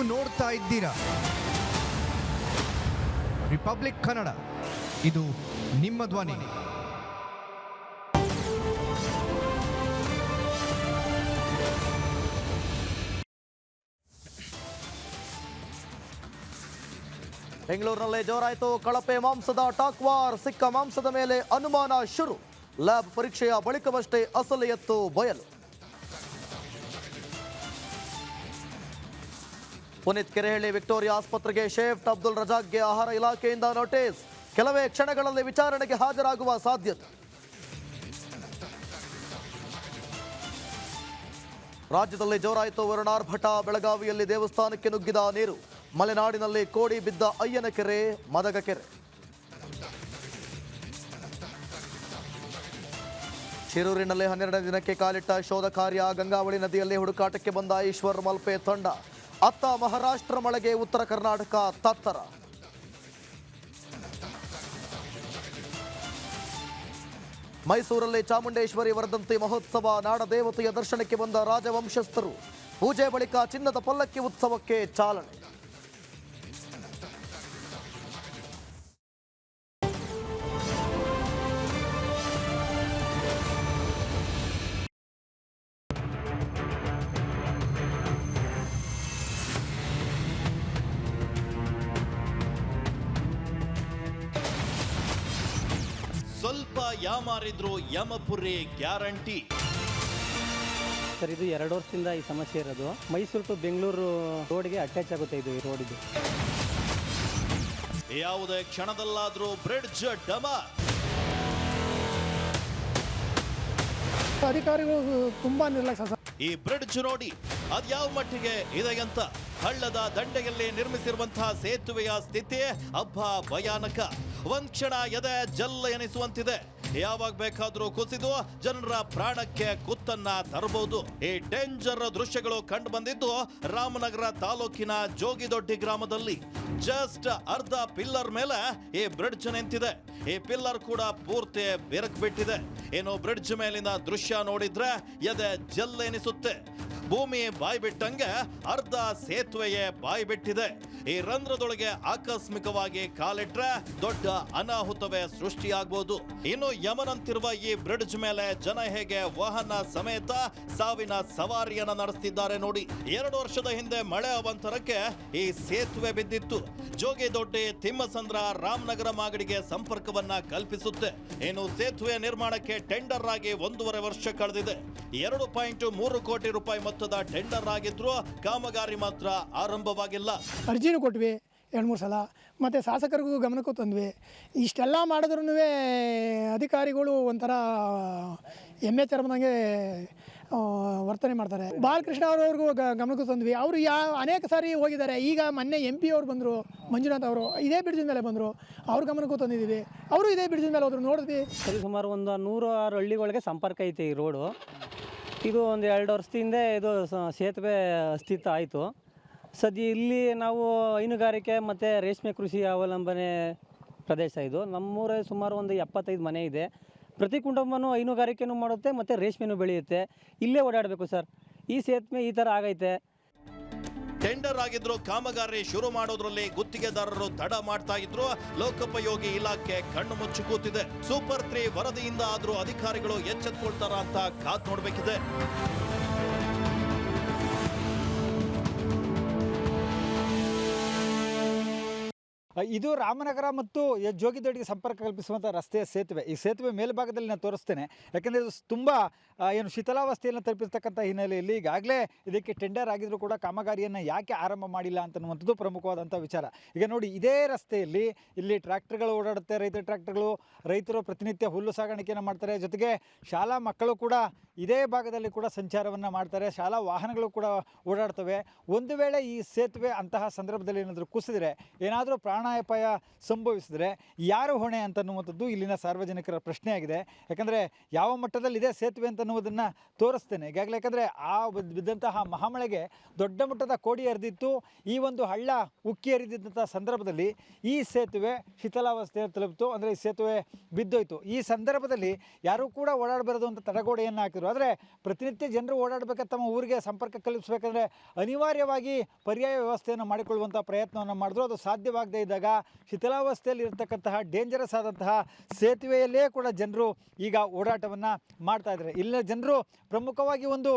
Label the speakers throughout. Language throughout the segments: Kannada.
Speaker 1: ನೀವು ನೋಡ್ತಾ ಇದ್ದೀರಾ ರಿಪಬ್ಲಿಕ್ ಕನ್ನಡ, ಇದು ನಿಮ್ಮ ಧ್ವನಿ.
Speaker 2: ಬೆಂಗಳೂರಿನಲ್ಲೇ ಜೋರಾಯಿತು ಕಳಪೆ ಮಾಂಸದ ಟಾಕ್ ವಾರ್. ಸಿಕ್ಕ ಮಾಂಸದ ಮೇಲೆ ಅನುಮಾನ ಶುರು. ಲ್ಯಾಬ್ ಪರೀಕ್ಷೆಯ ಬಳಿಕವಷ್ಟೇ ಅಸಲು ಎತ್ತು ಬಯಲು. ಪುನೀತ್ ಕೆರೆಹಳ್ಳಿ ವಿಕ್ಟೋರಿಯಾ ಆಸ್ಪತ್ರೆಗೆ ಶೇಫ್ ಅಬ್ದುಲ್ ರಜಾಕ್ಗೆ ಆಹಾರ ಇಲಾಖೆಯಿಂದ ನೋಟಿಸ್. ಕೆಲವೇ ಕ್ಷಣಗಳಲ್ಲಿ ವಿಚಾರಣೆಗೆ ಹಾಜರಾಗುವ ಸಾಧ್ಯತೆ. ರಾಜ್ಯದಲ್ಲಿ ಜೋರಾಯಿತು ವರುಣಾರ್ಭಟ. ಬೆಳಗಾವಿಯಲ್ಲಿ ದೇವಸ್ಥಾನಕ್ಕೆ ನುಗ್ಗಿದ ನೀರು. ಮಲೆನಾಡಿನಲ್ಲಿ ಕೋಡಿ ಬಿದ್ದ ಅಯ್ಯನ ಕೆರೆ, ಮದಗ ಕೆರೆ. ಶಿರೂರಿನಲ್ಲಿ 12ನೇ ದಿನಕ್ಕೆ ಕಾಲಿಟ್ಟ ಶೋಧ ಕಾರ್ಯ. ಗಂಗಾವಳಿ ನದಿಯಲ್ಲಿ ಹುಡುಕಾಟಕ್ಕೆ ಬಂದ ಈಶ್ವರ್ ಮಲ್ಪೆ ತಂಡ. ಅತ್ತ ಮಹಾರಾಷ್ಟ್ರ ಮಳೆಗೆ ಉತ್ತರ ಕರ್ನಾಟಕ ತತ್ತರ. ಮೈಸೂರಲ್ಲಿ ಚಾಮುಂಡೇಶ್ವರಿ ವರ್ಧಂತಿ ಮಹೋತ್ಸವ. ನಾಡದೇವತೆಯ ದರ್ಶನಕ್ಕೆ ಬಂದ ರಾಜವಂಶಸ್ಥರು. ಪೂಜೆ ಬಳಿಕ ಚಿನ್ನದ ಪಲ್ಲಕ್ಕಿ ಉತ್ಸವಕ್ಕೆ ಚಾಲನೆ.
Speaker 3: ಸ್ವಲ್ಪ ಯಾಮಾರಿದ್ರು ಯಮಪುರಿ ಗ್ಯಾರಂಟಿ.
Speaker 4: ಸರ್, ಇದು 2 ವರ್ಷದಿಂದ ಈ ಸಮಸ್ಯೆ ಇರೋದು. ಮೈಸೂರು ಟು ಬೆಂಗಳೂರು ರೋಡ್ಗೆ ಅಟ್ಯಾಚ್ ಆಗುತ್ತೆ ಇದು ಈ ರೋಡ್. ಇದು
Speaker 3: ಯಾವುದೇ ಕ್ಷಣದಲ್ಲಾದ್ರೂ ಬ್ರಿಡ್ಜ್ ಡಮ.
Speaker 5: ಅಧಿಕಾರಿಗಳು ತುಂಬಾ ನಿರ್ಲಕ್ಷ್ಯ.
Speaker 3: ಈ ಬ್ರಿಡ್ಜ್ ನೋಡಿ ಅದ್ಯಾವ ಮಟ್ಟಿಗೆ ಇದೆ ಅಂತ. ಹಳ್ಳದ ದಂಡೆಯಲ್ಲಿ ನಿರ್ಮಿಸಿರುವಂತಹ ಸೇತುವೆಯ ಸ್ಥಿತಿ ಅಬ್ಬಾ ಭಯಾನಕ. ಒಂದ್ ಕ್ಷಣ ಎದೆ ಜಲ್ಲ ಎನಿಸುವಂತಿದೆ. ಯಾವಾಗ ಬೇಕಾದ್ರೂ ಕುಸಿದು ಜನರ ಪ್ರಾಣಕ್ಕೆ ಕುತ್ತನ್ನ ತರಬಹುದು. ಈ ಡೇಂಜರ್ ದೃಶ್ಯಗಳು ಕಂಡು ಬಂದಿದ್ದು ರಾಮನಗರ ತಾಲೂಕಿನ ಜೋಗಿದೊಡ್ಡಿ ಗ್ರಾಮದಲ್ಲಿ. ಜಸ್ಟ್ ಅರ್ಧ ಪಿಲ್ಲರ್ ಮೇಲೆ ಈ ಬ್ರಿಡ್ಜ್ ನಿಂತಿದೆ. ಈ ಪಿಲ್ಲರ್ ಕೂಡ ಪೂರ್ತಿ ಬೆರಕ್ ಬಿಟ್ಟಿದೆ. ಏನು ಬ್ರಿಡ್ಜ್ ಮೇಲಿನ ದೃಶ್ಯ ನೋಡಿದ್ರೆ ಎದೆ ಜಲ್ಲ ಎನಿಸುತ್ತೆ. ಭೂಮಿ ಬಾಯಿ ಬಿಟ್ಟಂಗೆ ಅರ್ಧ ಸೇತುವೆಯೇ ಬಾಯಿ ಬಿಟ್ಟಿದೆ. ಈ ರಂಧ್ರದೊಳಗೆ ಆಕಸ್ಮಿಕವಾಗಿ ಕಾಲಿಟ್ರೆ ದೊಡ್ಡ ಅನಾಹುತವೇ ಸೃಷ್ಟಿಯಾಗಬಹುದು. ಇನ್ನು ಯಮನಂತಿರುವ ಈ ಬ್ರಿಡ್ಜ್ ಮೇಲೆ ಜನ ಹೇಗೆ ವಾಹನ ಸಮೇತ ಸಾವಿನ ಸವಾರಿಯನ್ನ ನಡೆಸ್ತಿದ್ದಾರೆ ನೋಡಿ. 2 ವರ್ಷದ ಹಿಂದೆ ಮಳೆ ಅವಾಂತರಕ್ಕೆ ಈ ಸೇತುವೆ ಬಿದ್ದಿತ್ತು. ಜೋಗಿದೊಡ್ಡಿ ತಿಮ್ಮಸಂದ್ರ ರಾಮನಗರ ಮಾಗಡಿಗೆ ಸಂಪರ್ಕವನ್ನ ಕಲ್ಪಿಸುತ್ತೆ. ಇನ್ನು ಸೇತುವೆ ನಿರ್ಮಾಣಕ್ಕೆ ಟೆಂಡರ್ ಆಗಿ 1.5 ವರ್ಷ ಕಳೆದಿದೆ. 2.3 ಕೋಟಿ ರೂಪಾಯಿ ಮೊತ್ತದ ಟೆಂಡರ್ ಆಗಿದ್ರು ಕಾಮಗಾರಿ ಮಾತ್ರ ಆರಂಭವಾಗಿಲ್ಲ.
Speaker 5: ಅರ್ಜಿನೂ ಕೊಟ್ವಿ 2-3 ಸಲ, ಮತ್ತು ಶಾಸಕರಿಗೂ ಗಮನಕ್ಕೂ ತಂದ್ವಿ. ಇಷ್ಟೆಲ್ಲ ಮಾಡಿದ್ರೂ ಅಧಿಕಾರಿಗಳು ಒಂಥರ ಎಮ್ಮೆ ಚರ್ಮದಂಗೆ ವರ್ತನೆ ಮಾಡ್ತಾರೆ. ಬಾಲಕೃಷ್ಣ ಅವ್ರಿಗೂ ಗಮನಕ್ಕೂ ತಂದ್ವಿ. ಅವರು ಅನೇಕ ಸಾರಿ ಹೋಗಿದ್ದಾರೆ. ಈಗ ಮೊನ್ನೆ MP ಅವ್ರು ಬಂದರು, ಮಂಜುನಾಥ್ ಅವರು ಇದೇ ಬ್ರಿಡ್ಜ್ ಮೇಲೆ ಬಂದರು. ಅವ್ರ ಗಮನಕ್ಕೂ ತಂದಿದ್ದೀವಿ. ಅವರು ಇದೇ ಬ್ರಿಡ್ಜ್ ಮೇಲೆ ಹೋದ್ರು, ನೋಡಿದ್ವಿ.
Speaker 4: ಸರಿ, ಸುಮಾರು ಒಂದು 106 ಹಳ್ಳಿಗಳಿಗೆ ಸಂಪರ್ಕ ಐತೆ ಈ ರೋಡು. ಇದು ಒಂದು 2 ವರ್ಷದಿಂದ ಇದು ಸೇತುವೆ ಅಸ್ತಿತ್ವ ಆಯಿತು. ಸದ್ಯ ಇಲ್ಲಿ ನಾವು ಹೈನುಗಾರಿಕೆ ಮತ್ತು ರೇಷ್ಮೆ ಕೃಷಿ ಅವಲಂಬನೆ ಪ್ರದೇಶ. ಇದು ನಮ್ಮೂರಲ್ಲಿ ಸುಮಾರು ಒಂದು 75 ಮನೆ ಇದೆ. ಪ್ರತಿ ಕುಟುಂಬನೂ ಹೈನುಗಾರಿಕೆನೂ ಮಾಡುತ್ತೆ ಮತ್ತು ರೇಷ್ಮೆನೂ ಬೆಳೆಯುತ್ತೆ. ಇಲ್ಲೇ ಓಡಾಡಬೇಕು ಸರ್. ಈ ಸೇತುವೆ ಈ ಥರ ಆಗೈತೆ.
Speaker 3: ಟೆಂಡರ್ ಆಗಿದ್ರು ಕಾಮಗಾರಿ ಶುರು ಮಾಡೋದ್ರಲ್ಲಿ ಗುತ್ತಿಗೆದಾರರು ತಡ ಮಾಡ್ತಾ ಇದ್ರು. ಲೋಕೋಪಯೋಗಿ ಇಲಾಖೆ ಕಣ್ಣು ಮುಚ್ಚಿ ಕೂತಿದೆ. ಸೂಪರ್ 3 ವರದಿಯಿಂದ ಆದ್ರೂ ಅಧಿಕಾರಿಗಳು ಎಚ್ಚೆತ್ತುಕೊಳ್ತಾರ ಅಂತ ಕಾದ್ ನೋಡ್ಬೇಕಿದೆ.
Speaker 6: ಇದು ರಾಮನಗರ ಮತ್ತು ಜೋಗಿದೊಡ್ಡಿಗೆ ಸಂಪರ್ಕ ಕಲ್ಪಿಸುವಂಥ ರಸ್ತೆಯ ಸೇತುವೆ. ಈ ಸೇತುವೆ ಮೇಲ್ಭಾಗದಲ್ಲಿ ನಾನು ತೋರಿಸ್ತೇನೆ. ಯಾಕೆಂದರೆ ಇದು ತುಂಬ ಏನು ಶಿಥಿಲಾವಸ್ಥೆಯನ್ನು ತಲುಪಿಸ್ತಕ್ಕಂಥ ಹಿನ್ನೆಲೆಯಲ್ಲಿ ಈಗಾಗಲೇ ಇದಕ್ಕೆ ಟೆಂಡರ್ ಆಗಿದ್ರೂ ಕೂಡ ಕಾಮಗಾರಿಯನ್ನು ಯಾಕೆ ಆರಂಭ ಮಾಡಿಲ್ಲ ಅಂತನ್ನುವಂಥದ್ದು ಪ್ರಮುಖವಾದಂಥ ವಿಚಾರ. ಈಗ ನೋಡಿ, ಇದೇ ರಸ್ತೆಯಲ್ಲಿ ಇಲ್ಲಿ ಟ್ರ್ಯಾಕ್ಟರ್ಗಳು ಓಡಾಡುತ್ತೆ. ರೈತರ ಟ್ರ್ಯಾಕ್ಟರ್ಗಳು, ರೈತರು ಪ್ರತಿನಿತ್ಯ ಹುಲ್ಲು ಸಾಗಾಣಿಕೆಯನ್ನು ಮಾಡ್ತಾರೆ. ಜೊತೆಗೆ ಶಾಲಾ ಮಕ್ಕಳು ಕೂಡ ಇದೇ ಭಾಗದಲ್ಲಿ ಕೂಡ ಸಂಚಾರವನ್ನು ಮಾಡ್ತಾರೆ. ಶಾಲಾ ವಾಹನಗಳು ಕೂಡ ಓಡಾಡ್ತವೆ. ಒಂದು ವೇಳೆ ಈ ಸೇತುವೆ ಅಂತಹ ಸಂದರ್ಭದಲ್ಲಿ ಏನಾದರೂ ಕುಸಿದರೆ ಏನಾದರೂ ಪ್ರಾಣ ಪ್ರಾಣಾಪಾಯ ಸಂಭವಿಸಿದ್ರೆ ಯಾರು ಹೊಣೆ ಅಂತನ್ನುವಂಥದ್ದು ಇಲ್ಲಿನ ಸಾರ್ವಜನಿಕರ ಪ್ರಶ್ನೆಯಾಗಿದೆ. ಯಾಕಂದರೆ ಯಾವ ಮಟ್ಟದಲ್ಲಿದೆ ಸೇತುವೆ ಅಂತನ್ನುವುದನ್ನು ತೋರಿಸ್ತೇನೆ ಈಗಾಗಲೇ. ಯಾಕಂದರೆ ಆ ಬಿದ್ದಂತಹ ಮಹಾಮಳೆಗೆ ದೊಡ್ಡ ಮಟ್ಟದ ಕೋಡಿ ಹರಿದಿತ್ತು. ಈ ಒಂದು ಹಳ್ಳ ಉಕ್ಕಿ ಹರಿದಿದ್ದಂಥ ಸಂದರ್ಭದಲ್ಲಿ ಈ ಸೇತುವೆ ಶಿಥಿಲಾವಸ್ಥೆಯನ್ನು ತಲುಪಿತು. ಅಂದರೆ ಈ ಸೇತುವೆ ಬಿದ್ದೋಯ್ತು. ಈ ಸಂದರ್ಭದಲ್ಲಿ ಯಾರೂ ಕೂಡ ಓಡಾಡಬಾರದು ಅಂತ ತಡೆಗೋಡೆಯನ್ನು ಹಾಕಿದ್ರು. ಆದರೆ ಪ್ರತಿನಿತ್ಯ ಜನರು ಓಡಾಡಬೇಕಾದ್ರೆ ತಮ್ಮ ಊರಿಗೆ ಸಂಪರ್ಕ ಕಲ್ಪಿಸಬೇಕಂದ್ರೆ ಅನಿವಾರ್ಯವಾಗಿ ಪರ್ಯಾಯ ವ್ಯವಸ್ಥೆಯನ್ನು ಮಾಡಿಕೊಳ್ಳುವಂಥ ಪ್ರಯತ್ನವನ್ನು ಮಾಡಿದ್ರು. ಅದು ಸಾಧ್ಯವಾಗದೇ ಇದ್ದಾಗ ಶಿಥಿಲಾವಸ್ಥೆಯಲ್ಲಿ ಇರತಕ್ಕಂತಹ ಡೇಂಜರಸ್ ಆದಂತಹ ಸೇತುವೆಯಲ್ಲೇ ಕೂಡ ಜನರು ಈಗ ಓಡಾಟವನ್ನು ಮಾಡ್ತಾ ಇದ್ದಾರೆ. ಇಲ್ಲಿನ ಜನರು ಪ್ರಮುಖವಾಗಿ ಒಂದು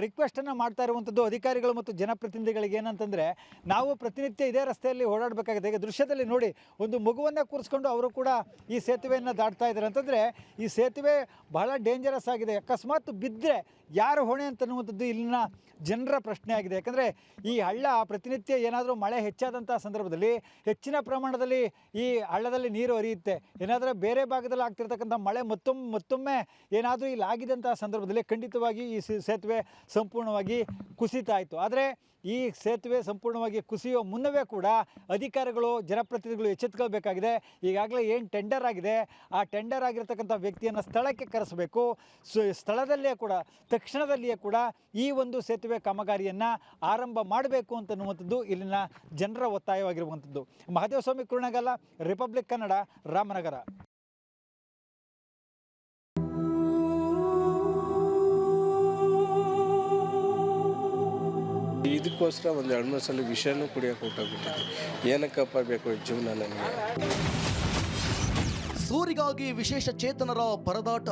Speaker 6: ರಿಕ್ವೆಸ್ಟನ್ನು ಮಾಡ್ತಾ ಇರುವಂಥದ್ದು ಅಧಿಕಾರಿಗಳು ಮತ್ತು ಜನಪ್ರತಿನಿಧಿಗಳಿಗೆ ಏನಂತಂದರೆ, ನಾವು ಪ್ರತಿನಿತ್ಯ ಇದೇ ರಸ್ತೆಯಲ್ಲಿ ಓಡಾಡಬೇಕಾಗಿದೆ. ಈಗ ದೃಶ್ಯದಲ್ಲಿ ನೋಡಿ, ಒಂದು ಮಗುವನ್ನು ಕೂರಿಸ್ಕೊಂಡು ಅವರು ಕೂಡ ಈ ಸೇತುವೆಯನ್ನು ದಾಟ್ತಾ ಇದ್ದಾರೆ. ಅಂತಂದರೆ ಈ ಸೇತುವೆ ಬಹಳ ಡೇಂಜರಸ್ ಆಗಿದೆ. ಅಕಸ್ಮಾತ್ ಬಿದ್ದರೆ ಯಾರು ಹೊಣೆ ಅಂತನ್ನುವಂಥದ್ದು ಇಲ್ಲಿನ ಜನರ ಪ್ರಶ್ನೆ ಆಗಿದೆ. ಯಾಕಂದರೆ ಈ ಹಳ್ಳ ಪ್ರತಿನಿತ್ಯ ಏನಾದರೂ ಮಳೆ ಹೆಚ್ಚಾದಂಥ ಸಂದರ್ಭದಲ್ಲಿ ಹೆಚ್ಚಿನ ಪ್ರಮಾಣದಲ್ಲಿ ಈ ಹಳ್ಳದಲ್ಲಿ ನೀರು ಹರಿಯುತ್ತೆ. ಏನಾದರೂ ಬೇರೆ ಭಾಗದಲ್ಲಿ ಆಗ್ತಿರ್ತಕ್ಕಂಥ ಮಳೆ ಮತ್ತೊಮ್ಮೆ ಏನಾದರೂ ಇಲ್ಲಿ ಆಗಿದಂಥ ಸಂದರ್ಭದಲ್ಲಿ ಖಂಡಿತವಾಗಿ ಈ ಸೇತುವೆ ಸಂಪೂರ್ಣವಾಗಿ ಕುಸಿತಾ ಇತ್ತು. ಆದರೆ ಈ ಸೇತುವೆ ಸಂಪೂರ್ಣವಾಗಿ ಕುಸಿಯುವ ಮುನ್ನವೇ ಕೂಡ ಅಧಿಕಾರಿಗಳು ಜನಪ್ರತಿನಿಧಿಗಳು ಎಚ್ಚೆತ್ತುಕೊಳ್ಬೇಕಾಗಿದೆ. ಈಗಾಗಲೇ ಏನು ಟೆಂಡರ್ ಆಗಿದೆ, ಆ ಟೆಂಡರ್ ಆಗಿರ್ತಕ್ಕಂಥ ವ್ಯಕ್ತಿಯನ್ನು ಸ್ಥಳಕ್ಕೆ ಕರೆಸಬೇಕು. ಸ್ಥಳದಲ್ಲೇ ಕೂಡ ತಕ್ಷಣದಲ್ಲಿಯೇ ಕೂಡ ಈ ಒಂದು ಸೇತುವೆ ಕಾಮಗಾರಿಯನ್ನು ಆರಂಭ ಮಾಡಬೇಕು ಅಂತನ್ನುವಂಥದ್ದು ಇಲ್ಲಿನ ಜನರ ಒತ್ತಾಯವಾಗಿರುವಂಥದ್ದು. ಮಹದೇವಸ್ವಾಮಿ ಕುರುಣಗಲ್ಲ, ರಿಪಬ್ಲಿಕ್ ಕನ್ನಡ, ರಾಮನಗರ.
Speaker 7: ಇದಕ್ಕೋಸ್ಕರ ಒಂದು 2-3 ಸಲ ವಿಷಯನೂ ಕುಡಿಯೋಕೆ ಹೊಟ್ಟೋಗ್ಬಿಟ್ಟಿದ್ದೆ. ಏನಕ್ಕಪ್ಪ ಬೇಕು ಜೀವನ ನನಗೆ.
Speaker 2: ಸೂರಿಗಾಗಿ ವಿಶೇಷ ಚೇತನರ ಪರದಾಟ.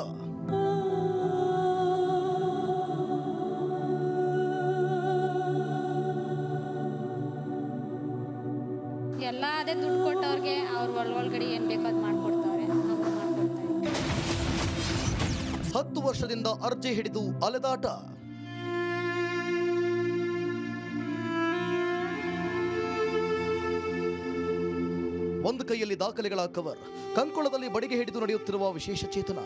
Speaker 8: ಎಲ್ಲ ಅದೇ ದುಡ್ಡು ಕೊಟ್ಟವ್ರಿಗೆ ಅವ್ರ ಒಳಗಡೆ ಏನು ಬೇಕೋ ಅದು ಮಾಡ್ಕೊಡ್ತಾವ್ರೆ, ನಮ್ಗೆ ಮಾಡ್ಕೊಡ್ತಾರೆ.
Speaker 2: 10 ವರ್ಷದಿಂದ ಅರ್ಜಿ ಹಿಡಿದು ಅಲೆದಾಟ. ಒಂದು ಕೈಯಲ್ಲಿ ದಾಖಲೆಗಳ ಕವರ್, ಕಂಕುಳದಲ್ಲಿ ಬಡಿಗೆ ಹಿಡಿದು ನಡೆಯುತ್ತಿರುವ ವಿಶೇಷ ಚೇತನ.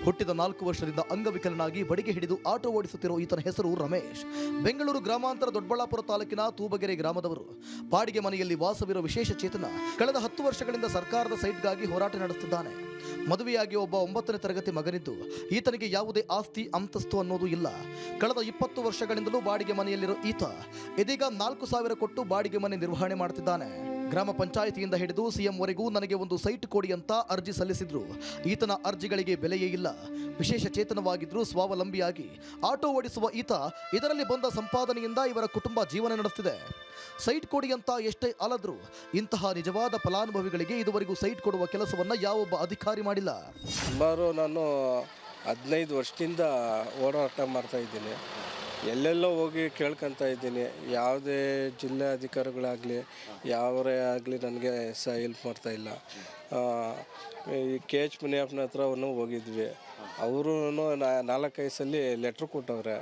Speaker 2: ಹುಟ್ಟಿದ 4 ವರ್ಷದಿಂದ ಅಂಗವಿಕಲನಾಗಿ ಬಡಿಗೆ ಹಿಡಿದು ಆಟೋ ಓಡಿಸುತ್ತಿರುವ ಈತನ ಹೆಸರು ರಮೇಶ್. ಬೆಂಗಳೂರು ಗ್ರಾಮಾಂತರ ದೊಡ್ಡಬಳ್ಳಾಪುರ ತಾಲೂಕಿನ ತೂಬಗೆರೆ ಗ್ರಾಮದವರು. ಬಾಡಿಗೆ ಮನೆಯಲ್ಲಿ ವಾಸವಿರುವ ವಿಶೇಷ ಚೇತನ ಕಳೆದ 10 ವರ್ಷಗಳಿಂದ ಸರ್ಕಾರದ ಸೈಟ್ಗಾಗಿ ಹೋರಾಟ ನಡೆಸುತ್ತಿದ್ದಾನೆ. ಮದುವೆಯಾಗಿ ಒಬ್ಬ 9ನೇ ತರಗತಿ ಮಗನಿದ್ದು ಈತನಿಗೆ ಯಾವುದೇ ಆಸ್ತಿ ಅಂತಸ್ತು ಅನ್ನೋದು ಇಲ್ಲ. ಕಳೆದ 20 ವರ್ಷಗಳಿಂದಲೂ ಬಾಡಿಗೆ ಮನೆಯಲ್ಲಿರೋ ಈತ ಇದೀಗ 4,000 ಕೊಟ್ಟು ಬಾಡಿಗೆ ಮನೆ ನಿರ್ವಹಣೆ ಮಾಡುತ್ತಿದ್ದಾನೆ. ಗ್ರಾಮ ಪಂಚಾಯಿತಿಯಿಂದ ಹಿಡಿದು ಸಿಎಂ ವರೆಗೂ ನನಗೆ ಒಂದು ಸೈಟ್ ಕೊಡಿ ಅಂತ ಅರ್ಜಿ ಸಲ್ಲಿಸಿದ್ರು. ಈತನ ಅರ್ಜಿಗಳಿಗೆ ಬೆಲೆಯೇ ಇಲ್ಲ. ವಿಶೇಷ ಚೇತನವಾಗಿದ್ರು ಸ್ವಾವಲಂಬಿಯಾಗಿ ಆಟೋ ಓಡಿಸುವ ಈತ ಇದರಲ್ಲಿ ಬಂದ ಸಂಪಾದನೆಯಿಂದ ಇವರ ಕುಟುಂಬ ಜೀವನ ನಡೆಸುತ್ತಿದೆ. ಸೈಟ್ ಕೊಡಿ ಅಂತ ಎಷ್ಟೇ ಅಲದ್ರು ಇಂತಹ ನಿಜವಾದ ಫಲಾನುಭವಿಗಳಿಗೆ ಇದುವರೆಗೂ ಸೈಟ್ ಕೊಡುವ ಕೆಲಸವನ್ನ ಯಾವೊಬ್ಬ ಅಧಿಕಾರಿ ಮಾಡಿಲ್ಲ.
Speaker 7: ಸುಮಾರು ನಾನು 15 ವರ್ಷದಿಂದ ಓಡಾಟ ಮಾಡ್ತಾ ಇದ್ದೀನಿ. ಎಲ್ಲೆಲ್ಲೋ ಹೋಗಿ ಕೇಳ್ಕೊತಾ ಇದ್ದೀನಿ. ಯಾವುದೇ ಜಿಲ್ಲಾ ಅಧಿಕಾರಿಗಳಾಗಲಿ ಯಾವರೇ ಆಗಲಿ ನನಗೆ ಹೆಲ್ಪ್ ಮಾಡ್ತಾಯಿಲ್ಲ. ಈ KH ಮುನಿಯಪ್ಪನ ಹತ್ರನೂ ಹೋಗಿದ್ವಿ. ಅವರು 4-5 ಸಲ ಲೆಟ್ರ್ ಕೊಟ್ಟವ್ರೆ,